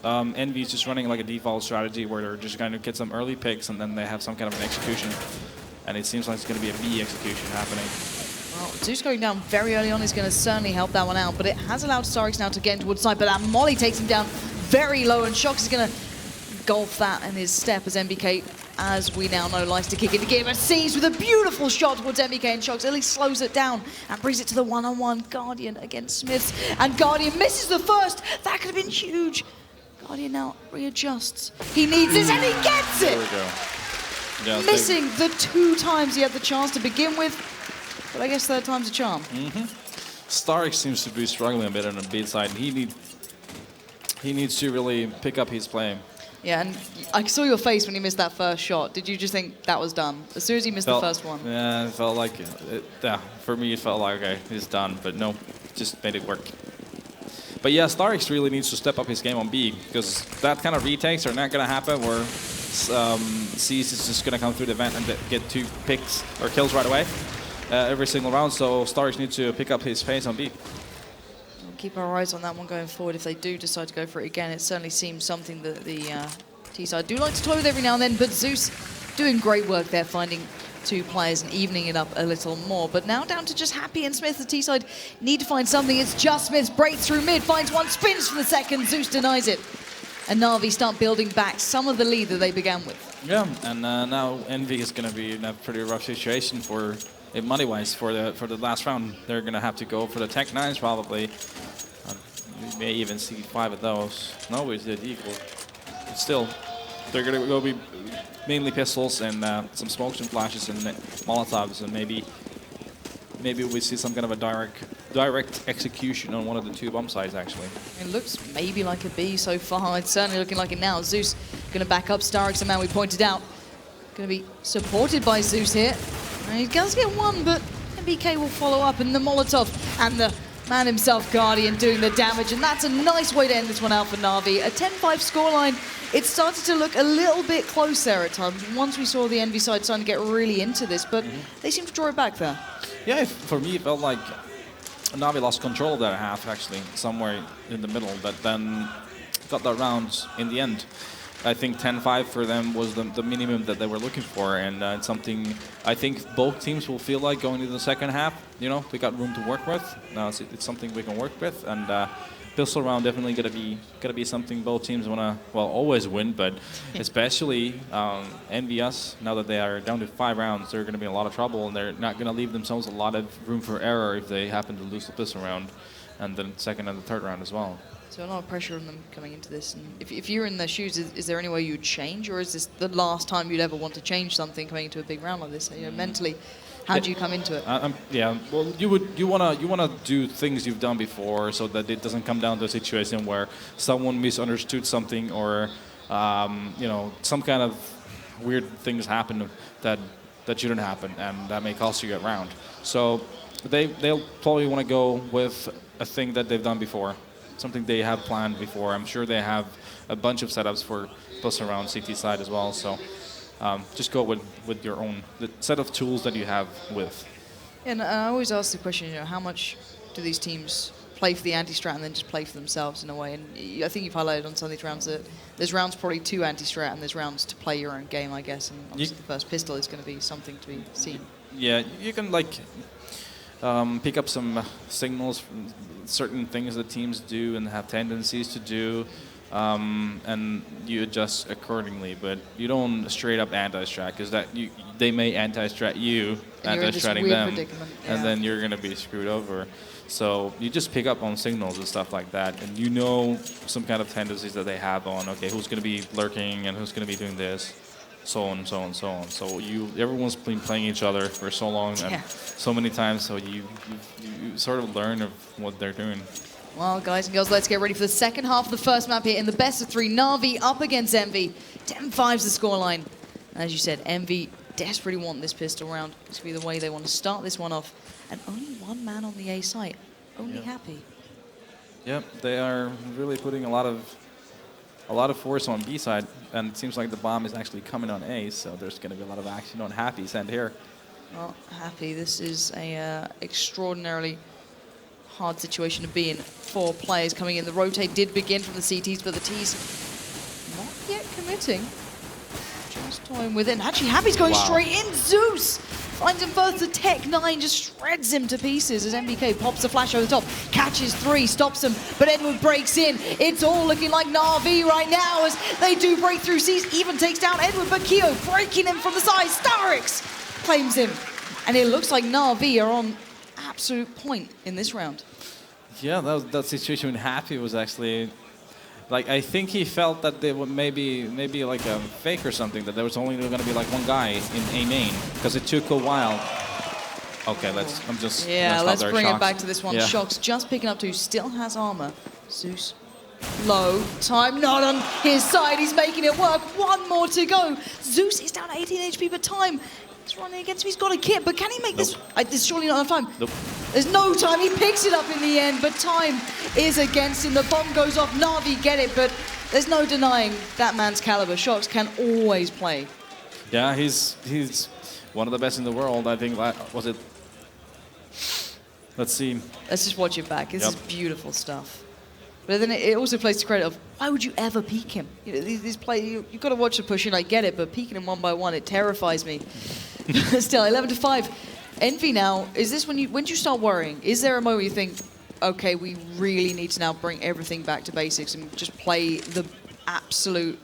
NV is just running like a default strategy where they're just going to get some early picks and then they have some kind of an execution. And it seems like it's going to be a B execution happening. Well, Zeus going down very early on is going to certainly help that one out, but it has allowed Starix now to get into side, but that Molly takes him down very low, and Shox is going to golf that in his step as MBK, as we now know, likes to kick into gear, but sees with a beautiful shot towards MBK, and Shox at least slows it down and brings it to the one-on-one. Guardian against Smiths, and Guardian misses the first. That could have been huge. Guardian now readjusts. He needs this, and he gets it! There we go. Yeah, missing the 2 times he had the chance to begin with, but I guess third time's a charm. Starix seems to be struggling a bit on the B side. He needs to really pick up his play. Yeah, and I saw your face when you missed that first shot. Did you just think that was done? As soon as he missed the first one? Yeah, it felt like, yeah, for me it felt like, okay, he's done, but no, just made it work. But yeah, Starix really needs to step up his game on B, because that kind of retakes are not going to happen where C's is just going to come through the vent and get 2 picks or kills right away every single round, so Starix needs to pick up his pace on B. We'll keep our eyes on that one going forward. If they do decide to go for it again, it certainly seems something that the T-side do like to toy with every now and then, but Zeus doing great work there, finding 2 players and evening it up a little more. But now down to just Happy and Smith. The T-side need to find something. It's just Smith, breaks through mid, finds one, spins for the second, Zeus denies it. And NaVi start building back some of the lead that they began with. Yeah, and now EnVy is going to be in a pretty rough situation for money-wise for the last round. They're going to have to go for the Tech 9s probably. We may even see 5 of those. No, we did equal. But still, they're going to go be mainly pistols and some smokes and flashes and Molotovs, and maybe we see some kind of a direct execution on one of the 2 bomb sites, actually. It looks maybe like a B so far. It's certainly looking like it now. Zeus going to back up Starix, the man we pointed out. Going to be supported by Zeus here. And he does get 1, but MBK will follow up, and the Molotov and the man himself, Guardian, doing the damage, and that's a nice way to end this one out for NaVi. A 10-5 scoreline. It started to look a little bit close there at times, once we saw the EnVy side starting to get really into this, but they seem to draw it back there. Yeah, for me, it felt like NaVi lost control of that half, actually, somewhere in the middle, but then got that round in the end. I think 10-5 for them was the minimum that they were looking for, and it's something I think both teams will feel like going into the second half. You know, we got room to work with. Now it's something we can work with, and pistol round definitely gonna be something both teams wanna always win, but especially EnVyUs, now that they are down to 5 rounds, they're gonna be in a lot of trouble, and they're not gonna leave themselves a lot of room for error if they happen to lose the pistol round, and the second and the third round as well. So a lot of pressure on them coming into this. And if you're in their shoes, is there any way you'd change, or is this the last time you'd ever want to change something coming into a big round like this? You know, mentally, how do you come into it? Yeah, well, you wanna do things you've done before, so that it doesn't come down to a situation where someone misunderstood something, or you know, some kind of weird things happen that shouldn't happen, and that may cost you a round. So they'll probably want to go with a thing that they've done before. Something they have planned before. I'm sure they have a bunch of setups for plus around CT side as well. So just go with your own the set of tools that you have with. And I always ask the question, you know, how much do these teams play for the anti-strat and then just play for themselves in a way? And I think you've highlighted on some of these rounds that there's rounds probably to anti-strat and there's rounds to play your own game, I guess. And obviously the first pistol is going to be something to be seen. Yeah, you can like pick up some signals from certain things that teams do and have tendencies to do, and you adjust accordingly. But you don't straight up anti-strat, because they may anti-strat you, anti-stratting them, and then you're going to be screwed over. So you just pick up on signals and stuff like that, and you know some kind of tendencies that they have on, okay, who's going to be lurking and who's going to be doing this, so on, so on, so on. So everyone's been playing each other for so long and so many times, so you sort of learn of what they're doing. Well, guys and girls, let's get ready for the second half of the first map here in the best of 3. NaVi up against EnVy. 10-5's the scoreline. As you said, EnVy desperately want this pistol round. This will be the way they want to start this one off. And only one man on the A site. Only Happy. Yep, they are really putting a lot of force on B side, and it seems like the bomb is actually coming on A, so there's going to be a lot of action on Happy's end here. Well, Happy, this is a extraordinarily hard situation to be in for players coming in. The rotate did begin from the CTs, but the Ts not yet committing. Just toying with it. And actually, Happy's going straight in. Zeus finds him first. The Tech 9 just shreds him to pieces as NBK pops the flash over the top. Catches 3, stops him, but Edward breaks in. It's all looking like NaVi right now as they do break through C's. Even takes down Edward, but Keo breaking him from the side. Starix claims him. And it looks like NaVi are on absolute point in this round. Yeah, that situation with Happy was actually... Like, I think he felt that they would maybe like a fake or something, that there was only going to be like one guy in A main, because it took a while. Okay, let's bring it back to this one. Yeah. Shox just picking up 2, still has armor. Zeus, low, time not on his side, he's making it work. 1 more to go. Zeus is down 18 HP, but time is running against him. He's got a kit, but can he make this? This is surely not enough time. Nope. There's no time, he picks it up in the end, but time is against him. The bomb goes off, NaVi get it, but there's no denying that man's caliber. Shox can always play. Yeah, he's one of the best in the world, I think. Was it? Let's see. Let's just watch it back. This is beautiful stuff. But then it also plays to credit of, why would you ever peek him? You know, these play, you've got to watch the push in, I get it, but peeking him 1 by 1, it terrifies me. Still, 11-5. EnVy now, is this when do you start worrying? Is there a moment you think, okay, we really need to now bring everything back to basics and just play the absolute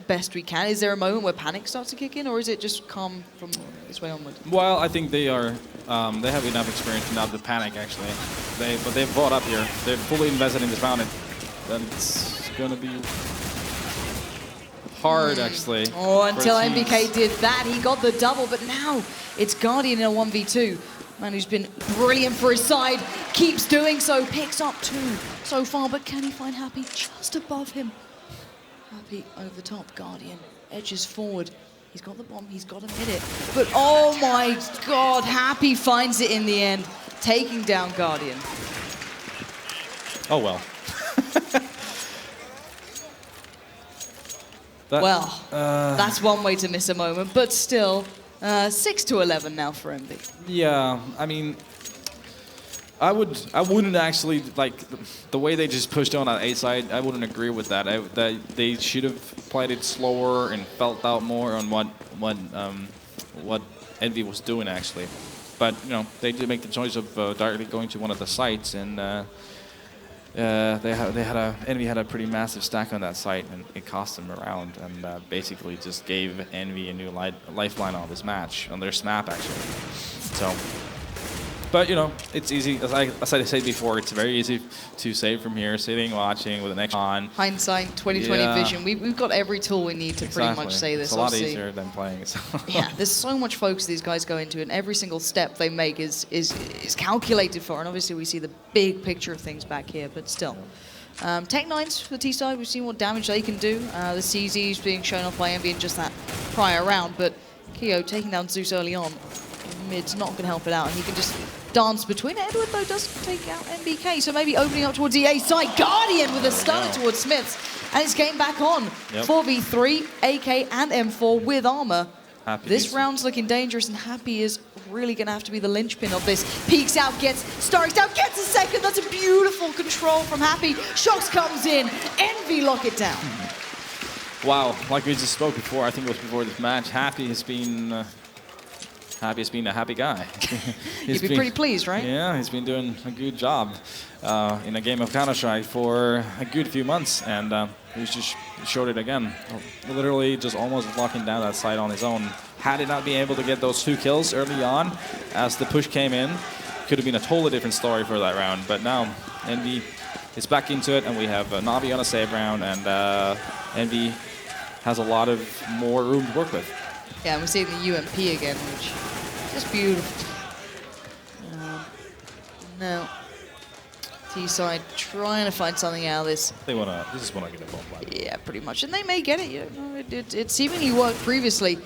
best we can? Is there a moment where panic starts to kick in, or is it just calm from this way onward? Well, I think they have enough experience now to panic, actually. But they've brought up here. They're fully invested in this round, and it's going to be hard, actually. Oh, until NBK did that, he got the double, but now it's Guardian in a 1v2. Man who's been brilliant for his side, keeps doing so, picks up 2 so far, but can he find Happy just above him? Happy over the top, Guardian edges forward. He's got the bomb, he's got to hit it. But oh my god, Happy finds it in the end, taking down Guardian. Oh well. That's one way to miss a moment, but still, 6-11 now for EnVy. Yeah, I mean, I wouldn't actually, like, the way they just pushed on that A side, I wouldn't agree with that. That they should have played it slower and felt out more on what EnVy was doing, actually. But, you know, they did make the choice of directly going to one of the sites, and EnVy had a pretty massive stack on that site, and it cost them a round, and basically just gave EnVy a new lifeline on this match, on their snap, actually. So, but you know, it's easy. As I said before, it's very easy to save from here, sitting, watching with an X on. Hindsight, 2020 vision. We've got every tool we need to pretty much say this. It's a lot easier than playing. So. Yeah, there's so much focus these guys go into, and every single step they make is calculated for. And obviously, we see the big picture of things back here, but still. Tech 9s for the T side, we've seen what damage they can do. The CZs being shown off by EnVy in just that prior round, but Keo taking down Zeus early on. Mid's not going to help it out, and he can just dance between. Edward, though, does take out NBK, so maybe opening up towards the A side. Guardian with a stunner towards Smiths, and it's game back on. 4v3, AK and M4 with armor. This round's looking dangerous, and Happy is really going to have to be the linchpin of this. Peeks out, gets Starix down, gets a second. That's a beautiful control from Happy. Shox comes in. EnVy lock it down. Wow, like we just spoke before, I think it was before this match, Happy has been a happy guy. You'd be pretty pleased, right? Yeah, he's been doing a good job in a game of Counter-Strike for a good few months, and he's just showed it again. Literally just almost locking down that side on his own. Had he not been able to get those 2 kills early on, as the push came in, could have been a totally different story for that round. But now, EnVy is back into it, and we have NaVi on a save round, and EnVy has a lot of more room to work with. Yeah, and we're seeing the UMP again, which is just beautiful. Now, T-side trying to find something out of this. They just wanna get a bomb back. Yeah, pretty much, and they may get it. You know, it seemingly worked previously.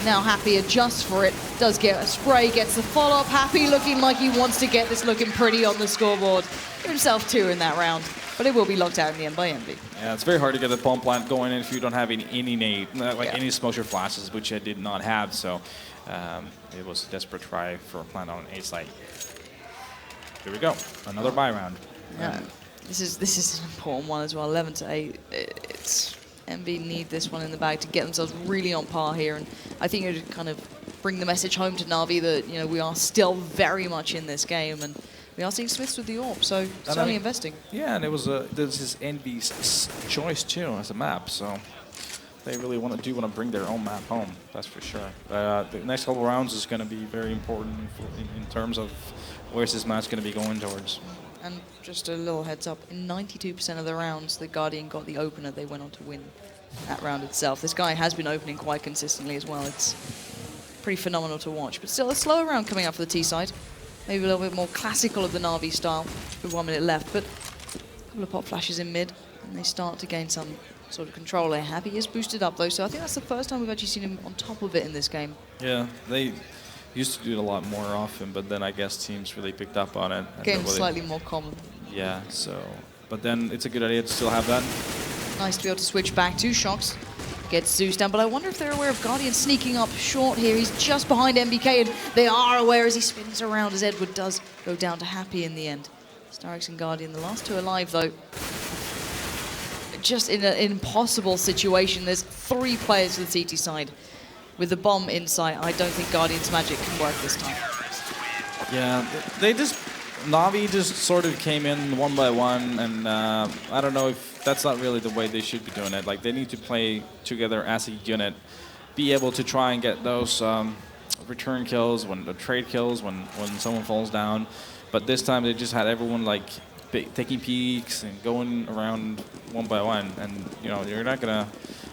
Now Happy adjusts for it, does get a spray, gets the follow-up. Happy looking like he wants to get this looking pretty on the scoreboard. Give himself 2 in that round, but it will be locked out in the end by EnVy. Yeah, it's very hard to get the bomb plant going if you don't have any nade, any smoker flashes, which I did not have. So it was a desperate try for a plant on A site. Here we go. Another buy round. Yeah. This is an important one as well. 11-8. It's NV need this one in the bag to get themselves really on par here, and I think it would kind of bring the message home to NaVi that we are still very much in this game, and we are seeing Smiths with the AWP, so certainly investing. Yeah, and this is NV's choice too as a map, so they really want to bring their own map home. That's for sure. The next couple rounds is going to be very important in terms of where's this match going to be going towards. And just a little heads up, in 92% of the rounds, the Guardian got the opener. They went on to win that round itself. This guy has been opening quite consistently as well. It's pretty phenomenal to watch. But still, a slower round coming up for the T side. Maybe a little bit more classical of the NaVi style with 1 minute left. But a couple of pop flashes in mid, and they start to gain some sort of control there. Happy is boosted up, though, so I think that's the first time we've actually seen him on top of it in this game. Yeah, they used to do it a lot more often, but then I guess teams really picked up on it. Game's slightly more common. Yeah, so, but then it's a good idea to still have that. Nice to be able to switch back to Shox. Gets Zeus down, but I wonder if they're aware of Guardian sneaking up short here. He's just behind MBK, and they are aware as he spins around, as Edward does go down to Happy in the end. Starix and Guardian, the last two alive, though. Just in an impossible situation. There's 3 players for the CT side. With the bomb in sight, I don't think Guardian's magic can work this time. Yeah, NaVi just sort of came in one by one, and I don't know if that's not really the way they should be doing it. Like, they need to play together as a unit, be able to try and get those return kills, the trade kills, when someone falls down. But this time they just had everyone like taking peeks and going around one by one, and you're not gonna.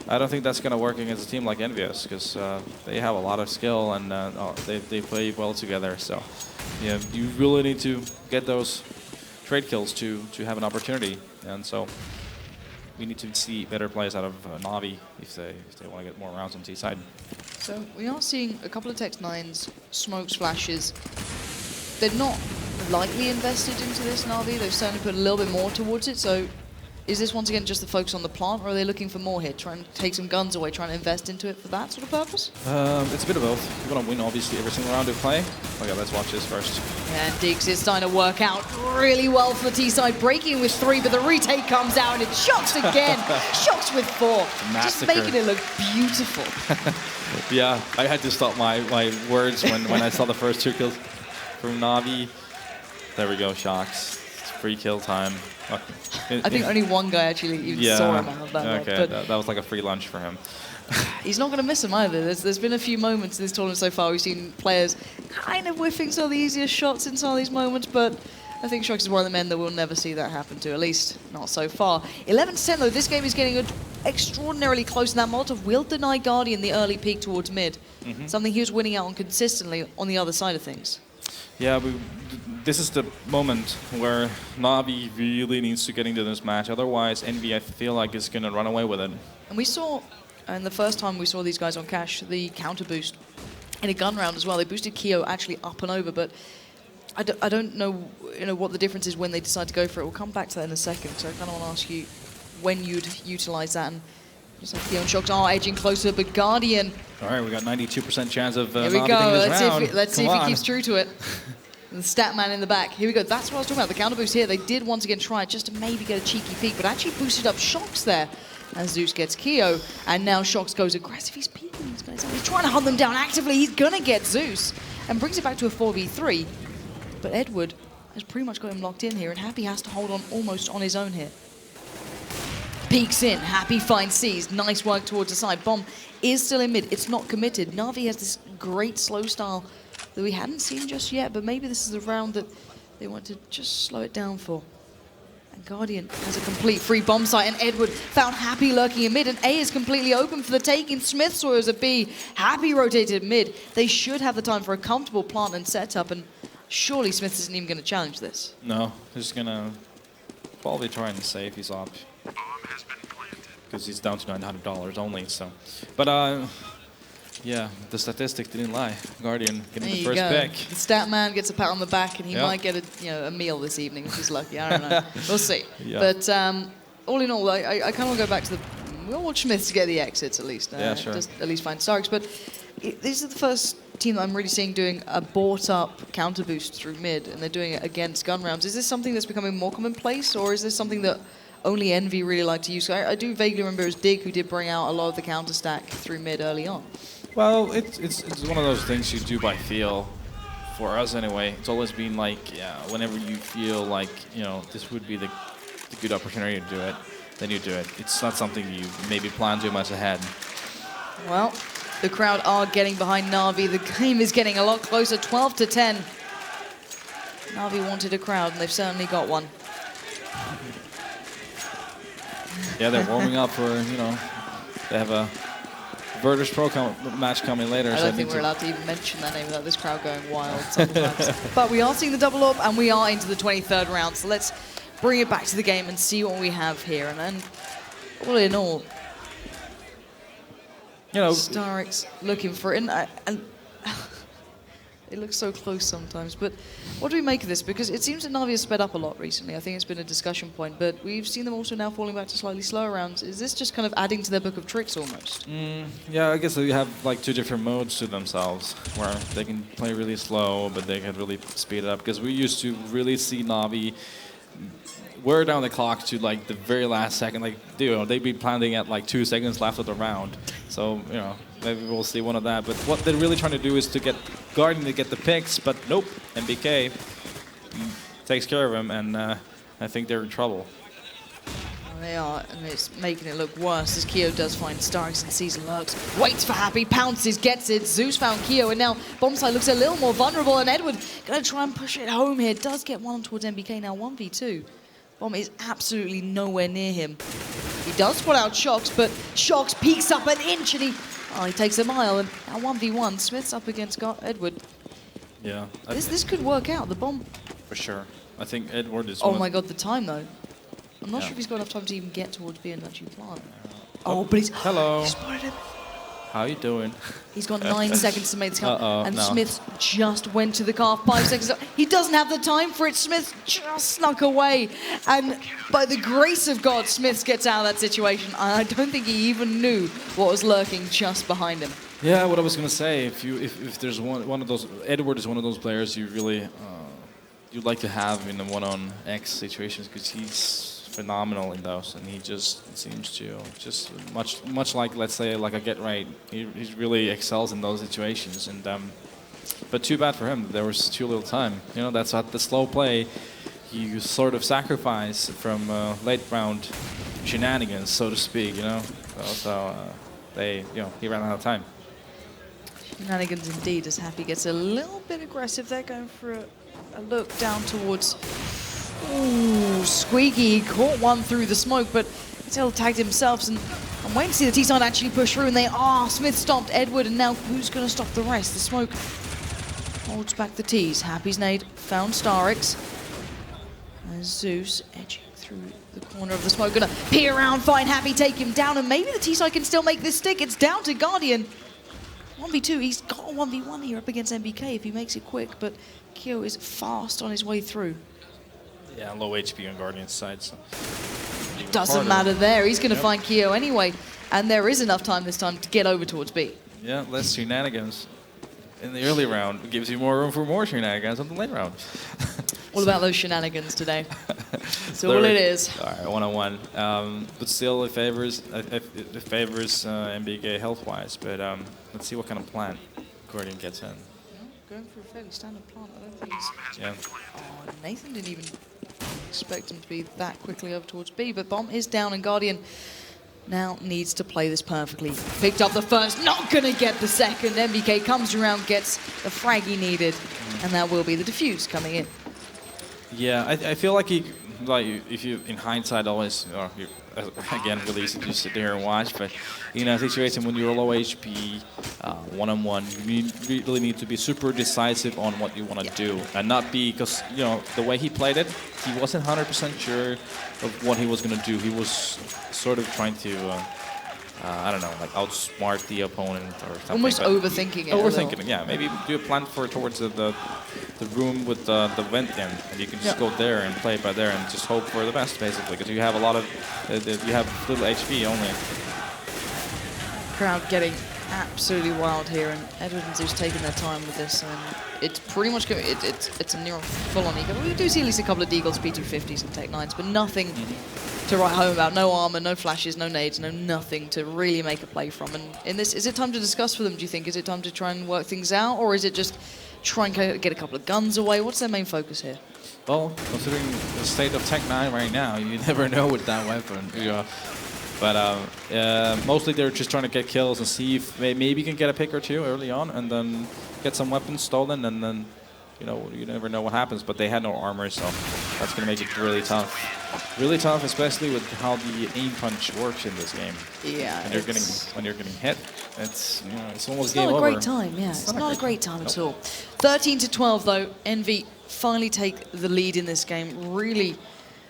I don't think that's gonna work against a team like EnVyUs, because they have a lot of skill and they play well together. So yeah, you really need to get those trade kills to have an opportunity, and so we need to see better plays out of NaVi if they want to get more rounds on T side. So we are seeing a couple of Tech-9s, smokes, flashes. They're not lightly invested into this NaVi. They've certainly put a little bit more towards it. So is this once again just the focus on the plant, or are they looking for more here, trying to take some guns away, trying to invest into it for that sort of purpose? It's a bit of both. You want to win, obviously, every single round they play. Okay, let's watch this first. And Diggs is starting to work out really well for the T side, breaking with 3, but the retake comes out and it's Shox again. Shox with 4. Just making it look beautiful. Yeah, I had to stop my words when I saw the first 2 kills from NaVi. There we go, Shox. It's free kill time. I think only one guy actually even saw him out of that. Okay, that was like a free lunch for him. He's not going to miss him either. There's been a few moments in this tournament so far we've seen players kind of whiffing some of the easiest shots in some of these moments, but I think Shox is one of the men that we'll never see that happen to, at least not so far. 11-10 though, this game is getting extraordinarily close, and that Molotov will deny Guardian the early peek towards mid. Something he was winning out on consistently on the other side of things. Yeah, this is the moment where NaVi really needs to get into this match. Otherwise, NV, I feel like, is going to run away with it. And we saw, and the first time we saw these guys on Cash, the counter boost in a gun round as well. They boosted Keo actually up and over, but I don't know, what the difference is when they decide to go for it. We'll come back to that in a second. So I kind of want to ask you when you'd utilize that. And just like Keo and Shox are edging closer, but Guardian. All right, we got 92% chance of Here we NaVi go. taking this round. Let's see if he keeps true to it. And the stat man in the back. Here we go. That's what I was talking about. The counter boost here. They did once again try just to maybe get a cheeky peek, but actually boosted up Shox there. And Zeus gets Keo. And now Shox goes aggressive. He's peeking these guys out. He's trying to hunt them down actively. He's going to get Zeus. And brings it back to a 4v3. But Edward has pretty much got him locked in here. And Happy has to hold on almost on his own here. Peeks in. Happy finds C's. Nice work towards the side. Bomb is still in mid. It's not committed. NaVi has this great slow style that we hadn't seen just yet, but maybe this is the round that they want to just slow it down for. And Guardian has a complete free bomb site, and Edward found Happy lurking in mid, and A is completely open for the taking. Smith saw it as a B. Happy rotated mid. They should have the time for a comfortable plant and setup, and surely Smith isn't even going to challenge this. No, he's going to probably try and save his op. Because he's down to $900 only, so. But, yeah, the statistic didn't lie. Guardian getting the first pick. The stat man gets a pat on the back, and he might get a meal this evening if he's lucky. I don't know. We'll see. Yeah. But all in all, I kind of want to go back to we'll watch Smiths get the exits at least. Yeah, sure. Just at least find Starks. But This is the first team that I'm really seeing doing a bought-up counter boost through mid, and they're doing it against gun rounds. Is this something that's becoming more commonplace, or is this something that only NaVi really like to use? I do vaguely remember it was Dig who did bring out a lot of the counter stack through mid early on. Well, it's one of those things you do by feel. For us anyway, it's always been like, yeah, whenever you feel like, this would be the good opportunity to do it, then you do it. It's not something you maybe plan too much ahead. Well, the crowd are getting behind NaVi. The game is getting a lot closer, 12-10. NaVi wanted a crowd, and they've certainly got one. Yeah, they're warming up for, they have a Virtus Pro match coming later. I don't think we're allowed to even mention that name without this crowd going wild sometimes. But we are seeing the double up, and we are into the 23rd round. So let's bring it back to the game and see what we have here. And then, all in all, Starix looking for it. And it looks so close sometimes. But what do we make of this? Because it seems that NaVi has sped up a lot recently. I think it's been a discussion point. But we've seen them also now falling back to slightly slower rounds. Is this just kind of adding to their book of tricks almost? Yeah, I guess they have like 2 different modes to themselves, where they can play really slow, but they can really speed it up. Because we used to really see NaVi wear down the clock to like the very last second. Like, they'd be planning at like 2 seconds left of the round. So, maybe we'll see one of that. But what they're really trying to do is to get Guardian to get the picks, but nope, NBK takes care of him, and I think they're in trouble. Well, they are, and it's making it look worse as Keo does find Starix and sees lurks. Waits for Happy, pounces, gets it. Zeus found Keo, and now Bombside looks a little more vulnerable, and Edward gonna try and push it home here. Does get one towards NBK now, 1v2. Bomb is absolutely nowhere near him. He does spot out Shox, but Shox peeks up an inch, and he takes a mile, and now 1v1. Smith's up against Edward. Yeah. This could work out, the bomb. For sure. I think Edward is Oh my god, the time though. I'm not sure if he's got enough time to even get towards B and actually plant. Oh, but he's... Hello. He spotted him. How you doing? He's got 9 seconds to make this count. And no. Smith just went to the car 5 seconds. He doesn't have the time for it. Smith just snuck away. And by the grace of God, Smith gets out of that situation. I don't think he even knew what was lurking just behind him. Yeah, what I was going to say, if there's one of those, Edward is one of those players you really, you'd like to have in the 1-on-X situations, because he's phenomenal in those, and he just seems to just much like, let's say, like a Get Right, he really excels in those situations. And but too bad for him, there was too little time. That's at the slow play you sort of sacrifice from late round shenanigans, so to speak. So he ran out of time. Shenanigans indeed, as Happy gets a little bit aggressive there, going for a look down towards... Ooh, Squeaky caught one through the smoke, but still tagged himself. And I'm waiting to see the T-side actually push through, and they are. Smith stopped Edward, and now who's going to stop the rest? The smoke holds back the T's. Happy's nade found Starix. And Zeus edging through the corner of the smoke, gonna peer around, find Happy, take him down, and maybe the T-side can still make this stick. It's down to Guardian. 1v2, he's got a 1v1 here up against NBK if he makes it quick, but Kyo is fast on his way through. Yeah, low HP on Guardian's side. So doesn't matter there. He's going to find Kyo anyway. And there is enough time this time to get over towards B. Yeah, less shenanigans in the early round. It gives you more room for more shenanigans in the late round. All about those shenanigans today. That's all it is. All right, 1-on-1. But still, it favors NBK health-wise. But let's see what kind of plan Guardian gets in. Going for a fairly standard plant. I don't think he's... Yeah. Oh, Nathan didn't even expect him to be that quickly over towards B, but bomb is down, and Guardian now needs to play this perfectly. Picked up the first, not gonna get the second. NBK comes around, gets the frag he needed, and that will be the defuse coming in. Yeah, I feel like if you, in hindsight, always, again, really easy to sit there and watch, but in a situation when you're low HP, 1-on-1, you really need to be super decisive on what you want to do, and not be, because, the way he played it, he wasn't 100% sure of what he was going to do. He was sort of trying to, I don't know, like outsmart the opponent or something. Almost overthinking it. Overthinking it, yeah. Maybe do a plan for towards the room with the vent in, and you can just go there and play by there and just hope for the best, basically, because you have a lot of, you have little HP only. Crowd getting absolutely wild here, and Edward and Zeus taking their time with this, and it's pretty much it's a near full-on eco. We do see at least a couple of Deagles, P250s, and Tech 9s, but nothing to write home about. No armor, no flashes, no nades, no nothing to really make a play from. And in this, is it time to discuss for them? Do you think? Is it time to try and work things out, or is it just try and get a couple of guns away? What's their main focus here? Well, considering the state of Tech 9 right now, you never know with that weapon. Yeah. But mostly they're just trying to get kills and see if maybe you can get a pick or two early on, and then get some weapons stolen, and then you never know what happens. But they had no armor, so that's going to make it really tough. Really tough, especially with how the aim punch works in this game. Yeah. When you're getting hit, it's almost game over. It's not a great over. time. Yeah, it's not a great time at all. 13-12 though. EnVy finally take the lead in this game. Really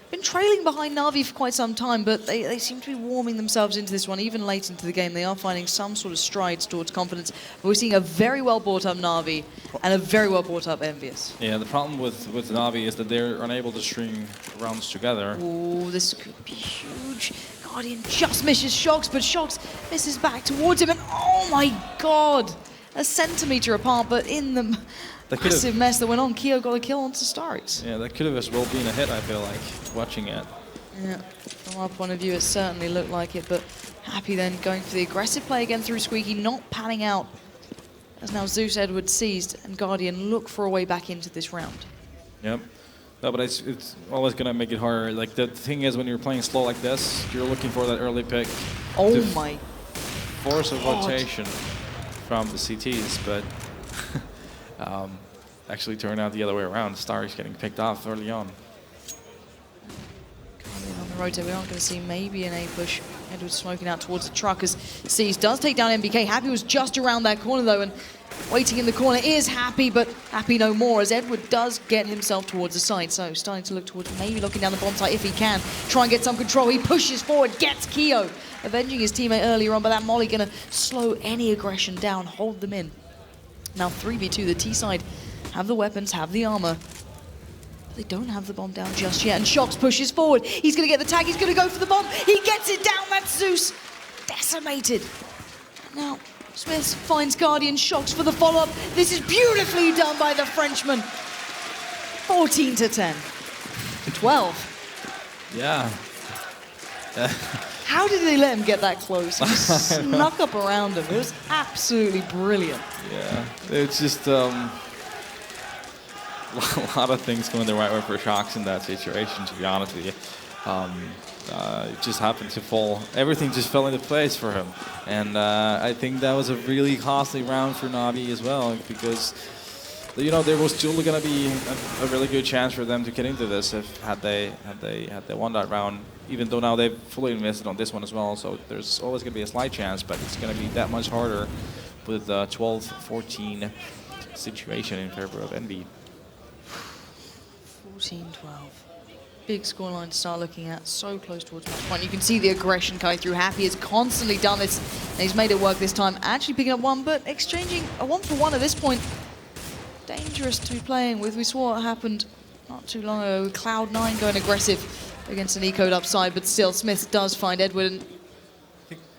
been trailing behind NaVi for quite some time, but they seem to be warming themselves into this one. Even late into the game, they are finding some sort of strides towards confidence. But we're seeing a very well brought up NaVi and a very well brought up EnVyUs. Yeah, the problem with NaVi is that they're unable to string rounds together. Oh, this could be huge. Guardian just misses Shocks, but Shocks misses back towards him, and oh my god! A centimeter apart, but in the massive mess that went on, Keo got a kill onto Starix. Yeah, that could have as well been a hit, I feel like, watching it. Yeah, from our point of view, it certainly looked like it, but Happy then going for the aggressive play again through Squeaky, not panning out. As now Zeus Edward seized, and Guardian look for a way back into this round. Yep. No, but it's always going to make it harder. Like, the thing is, when you're playing slow like this, you're looking for that early pick. Oh my force a rotation from the CTs, but actually turned out the other way around. Starix getting picked off early on. On the rotate, we aren't going to see maybe an A push. Edward smoking out towards the truck as Seas does take down MBK. Happy was just around that corner though, and waiting in the corner is Happy, but Happy no more as Edward does get himself towards the side. So starting to look towards maybe looking down the bomb site if he can. Try and get some control. He pushes forward, gets Keo, avenging his teammate earlier on, but that molly going to slow any aggression down, hold them in. Now 3v2, the T side have the weapons, have the armor. They don't have the bomb down just yet, and Shocks pushes forward. He's going to get the tag, he's going to go for the bomb. He gets it down, that's Zeus. Decimated. Now, Smith finds Guardian. Shocks for the follow-up. This is beautifully done by the Frenchman. 14-10. 12. Yeah. How did they let him get that close? He just snuck up around him. It was absolutely brilliant. Yeah, it's just a lot of things going the right way for Shocks in that situation, to be honest with you. It just happened to fall. Everything just fell into place for him. And I think that was a really costly round for NaVi as well, because there was still going to be a really good chance for them to get into this had they won that round. Even though now they've fully invested on this one as well, so there's always going to be a slight chance, but it's going to be that much harder with the 12-14 situation in favor of EnVy. 14-12. Big scoreline to start looking at, so close towards match point. You can see the aggression coming through. Happy has constantly done this, and he's made it work this time. Actually picking up one, but exchanging a 1-for-1 at this point. Dangerous to be playing with. We saw what happened not too long ago with Cloud9 going aggressive against an E-code upside, but still Smith does find Edward. And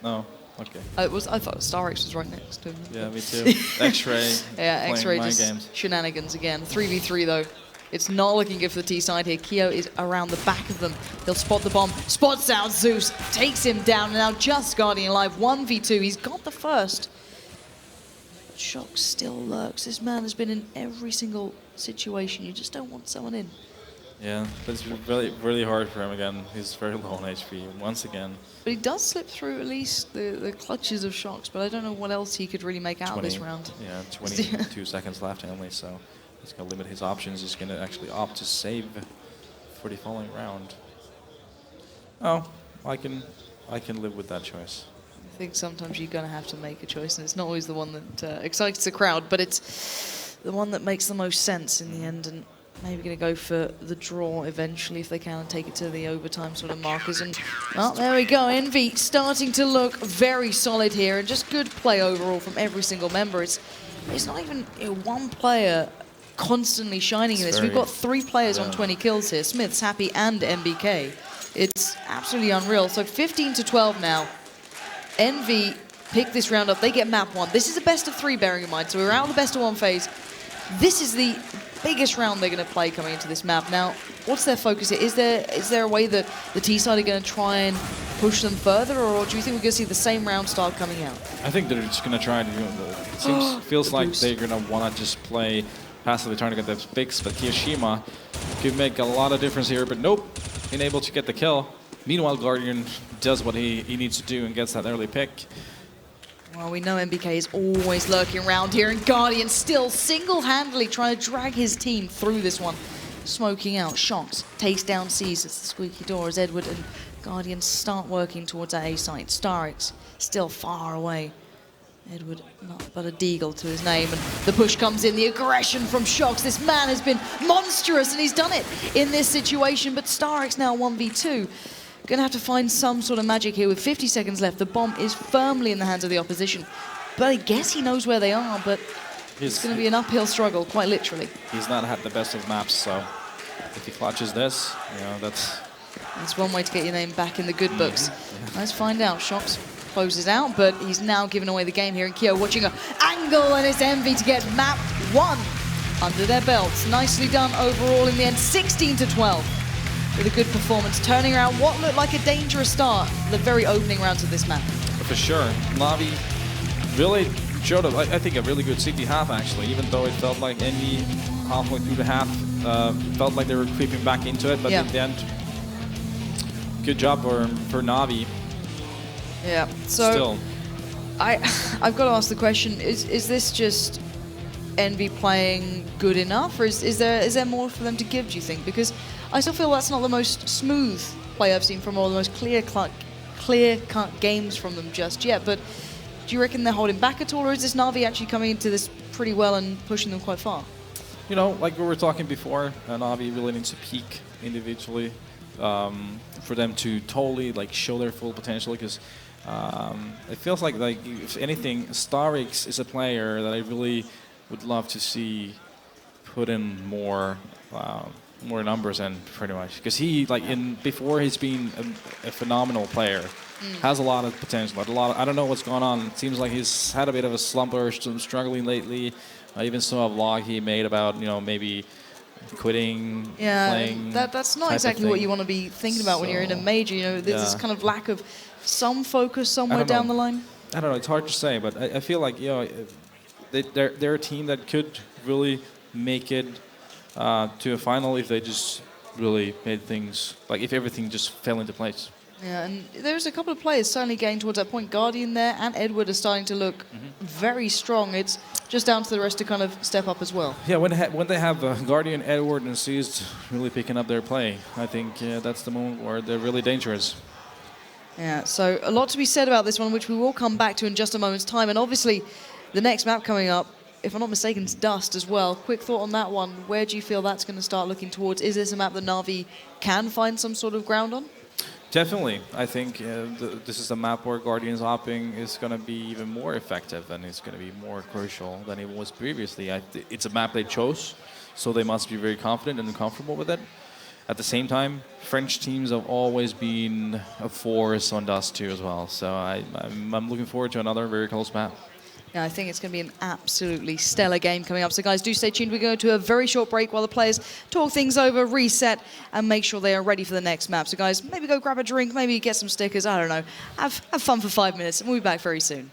no, okay. I thought Starix was right next to him. Yeah, me too. X-Ray. Yeah, X-Ray just games. Shenanigans again. 3v3 though. It's not looking good for the T side here. Keo is around the back of them. They'll spot the bomb. Spots out Zeus. Takes him down. And now just Guardian alive. 1v2. He's got the first. Shock still lurks. This man has been in every single situation. You just don't want someone in. Yeah, but it's really, really hard for him again. He's very low on HP once again. But he does slip through at least the clutches of Shocks, but I don't know what else he could really make out of this round. Yeah, 22 seconds left only, so he's going to limit his options. He's going to actually opt to save for the following round. Oh, I can live with that choice. I think sometimes you're going to have to make a choice, and it's not always the one that excites the crowd, but it's the one that makes the most sense in the end. And maybe going to go for the draw eventually if they can and take it to the overtime sort of markers. And, well, there we go. EnVy starting to look very solid here, and just good play overall from every single member. It's not even one player constantly shining in this. We've got 3 players on 20 kills here. Smith's, Happy, and MBK. It's absolutely unreal. So 15-12 now. EnVy pick this round up. They get map 1. This is a best of 3, bearing in mind. So we're out of the best of 1 phase. This is the biggest round they're going to play coming into this map. Now, what's their focus here? Is there a way that the T-side are going to try and push them further, or do you think we're going to see the same round start coming out? I think they're just going to try to. Feels like they're going to want to just play passively, trying to get those picks. But Kiyoshima could make a lot of difference here. But nope, being able to get the kill. Meanwhile, Guardian does what he needs to do and gets that early pick. Well, we know MBK is always lurking around here, and Guardian still single-handedly trying to drag his team through this one. Smoking out, shots, takes down Seas. It's the squeaky door as Edward and Guardian start working towards that A site. Starix still far away. Edward, not but a deagle to his name, and the push comes in, the aggression from Shox. This man has been monstrous, and he's done it in this situation, but Starix now 1v2. Gonna have to find some sort of magic here with 50 seconds left. The bomb is firmly in the hands of the opposition, but I guess he knows where they are, but it's gonna be an uphill struggle, quite literally. He's not had the best of maps, so if he clutches this, that's one way to get your name back in the good books. Let's find out. Shox closes out, but he's now given away the game here. And Kyo watching an angle, and it's Envy to get map 1 under their belts. Nicely done overall in the end, 16-12. With a good performance, turning around what looked like a dangerous start, the very opening rounds of this map. For sure. NaVi really showed, I think, a really good CT half, actually, even though it felt like Envy halfway through the half felt like they were creeping back into it, but in the end, good job for NaVi. Yeah, so still. I've got to ask the question, is this just Envy playing good enough, or is there more for them to give, do you think? Because I still feel that's not the most smooth play I've seen from all the most clear-cut games from them just yet, but do you reckon they're holding back at all, or is this NaVi actually coming into this pretty well and pushing them quite far? You know, like we were talking before, NaVi really needs to peak individually for them to totally show their full potential, because it feels like if anything, Starix is a player that I really would love to see put in more numbers in, pretty much, because he before he's been a phenomenal player, has a lot of potential. I don't know what's going on. It seems like he's had a bit of a slump or struggling lately. I even saw a vlog he made about maybe quitting playing. That's not exactly what you want to be thinking about when you're in a major. There's this kind of lack of some focus somewhere down the line. I don't know. It's hard to say, but I feel like they're a team that could really make it to a final if they just really made things, if everything just fell into place. Yeah, and there's a couple of players certainly getting towards that point. Guardian there and Edward are starting to look very strong. It's just down to the rest to kind of step up as well. Yeah, when they have Guardian, Edward, and Seized really picking up their play, I think that's the moment where they're really dangerous. Yeah, so a lot to be said about this one, which we will come back to in just a moment's time. And obviously, the next map coming up, if I'm not mistaken, it's Dust as well. Quick thought on that one. Where do you feel that's going to start looking towards? Is this a map that NaVi can find some sort of ground on? Definitely. I think this is a map where Guardian's hopping is going to be even more effective, and it's going to be more crucial than it was previously. It's a map they chose, so they must be very confident and comfortable with it. At the same time, French teams have always been a force on Dust too as well, so I'm looking forward to another very close map. Yeah, I think it's going to be an absolutely stellar game coming up. So guys, do stay tuned. We're going to a very short break while the players talk things over, reset, and make sure they are ready for the next map. So guys, maybe go grab a drink, maybe get some stickers, I don't know. Have fun for 5 minutes, and we'll be back very soon.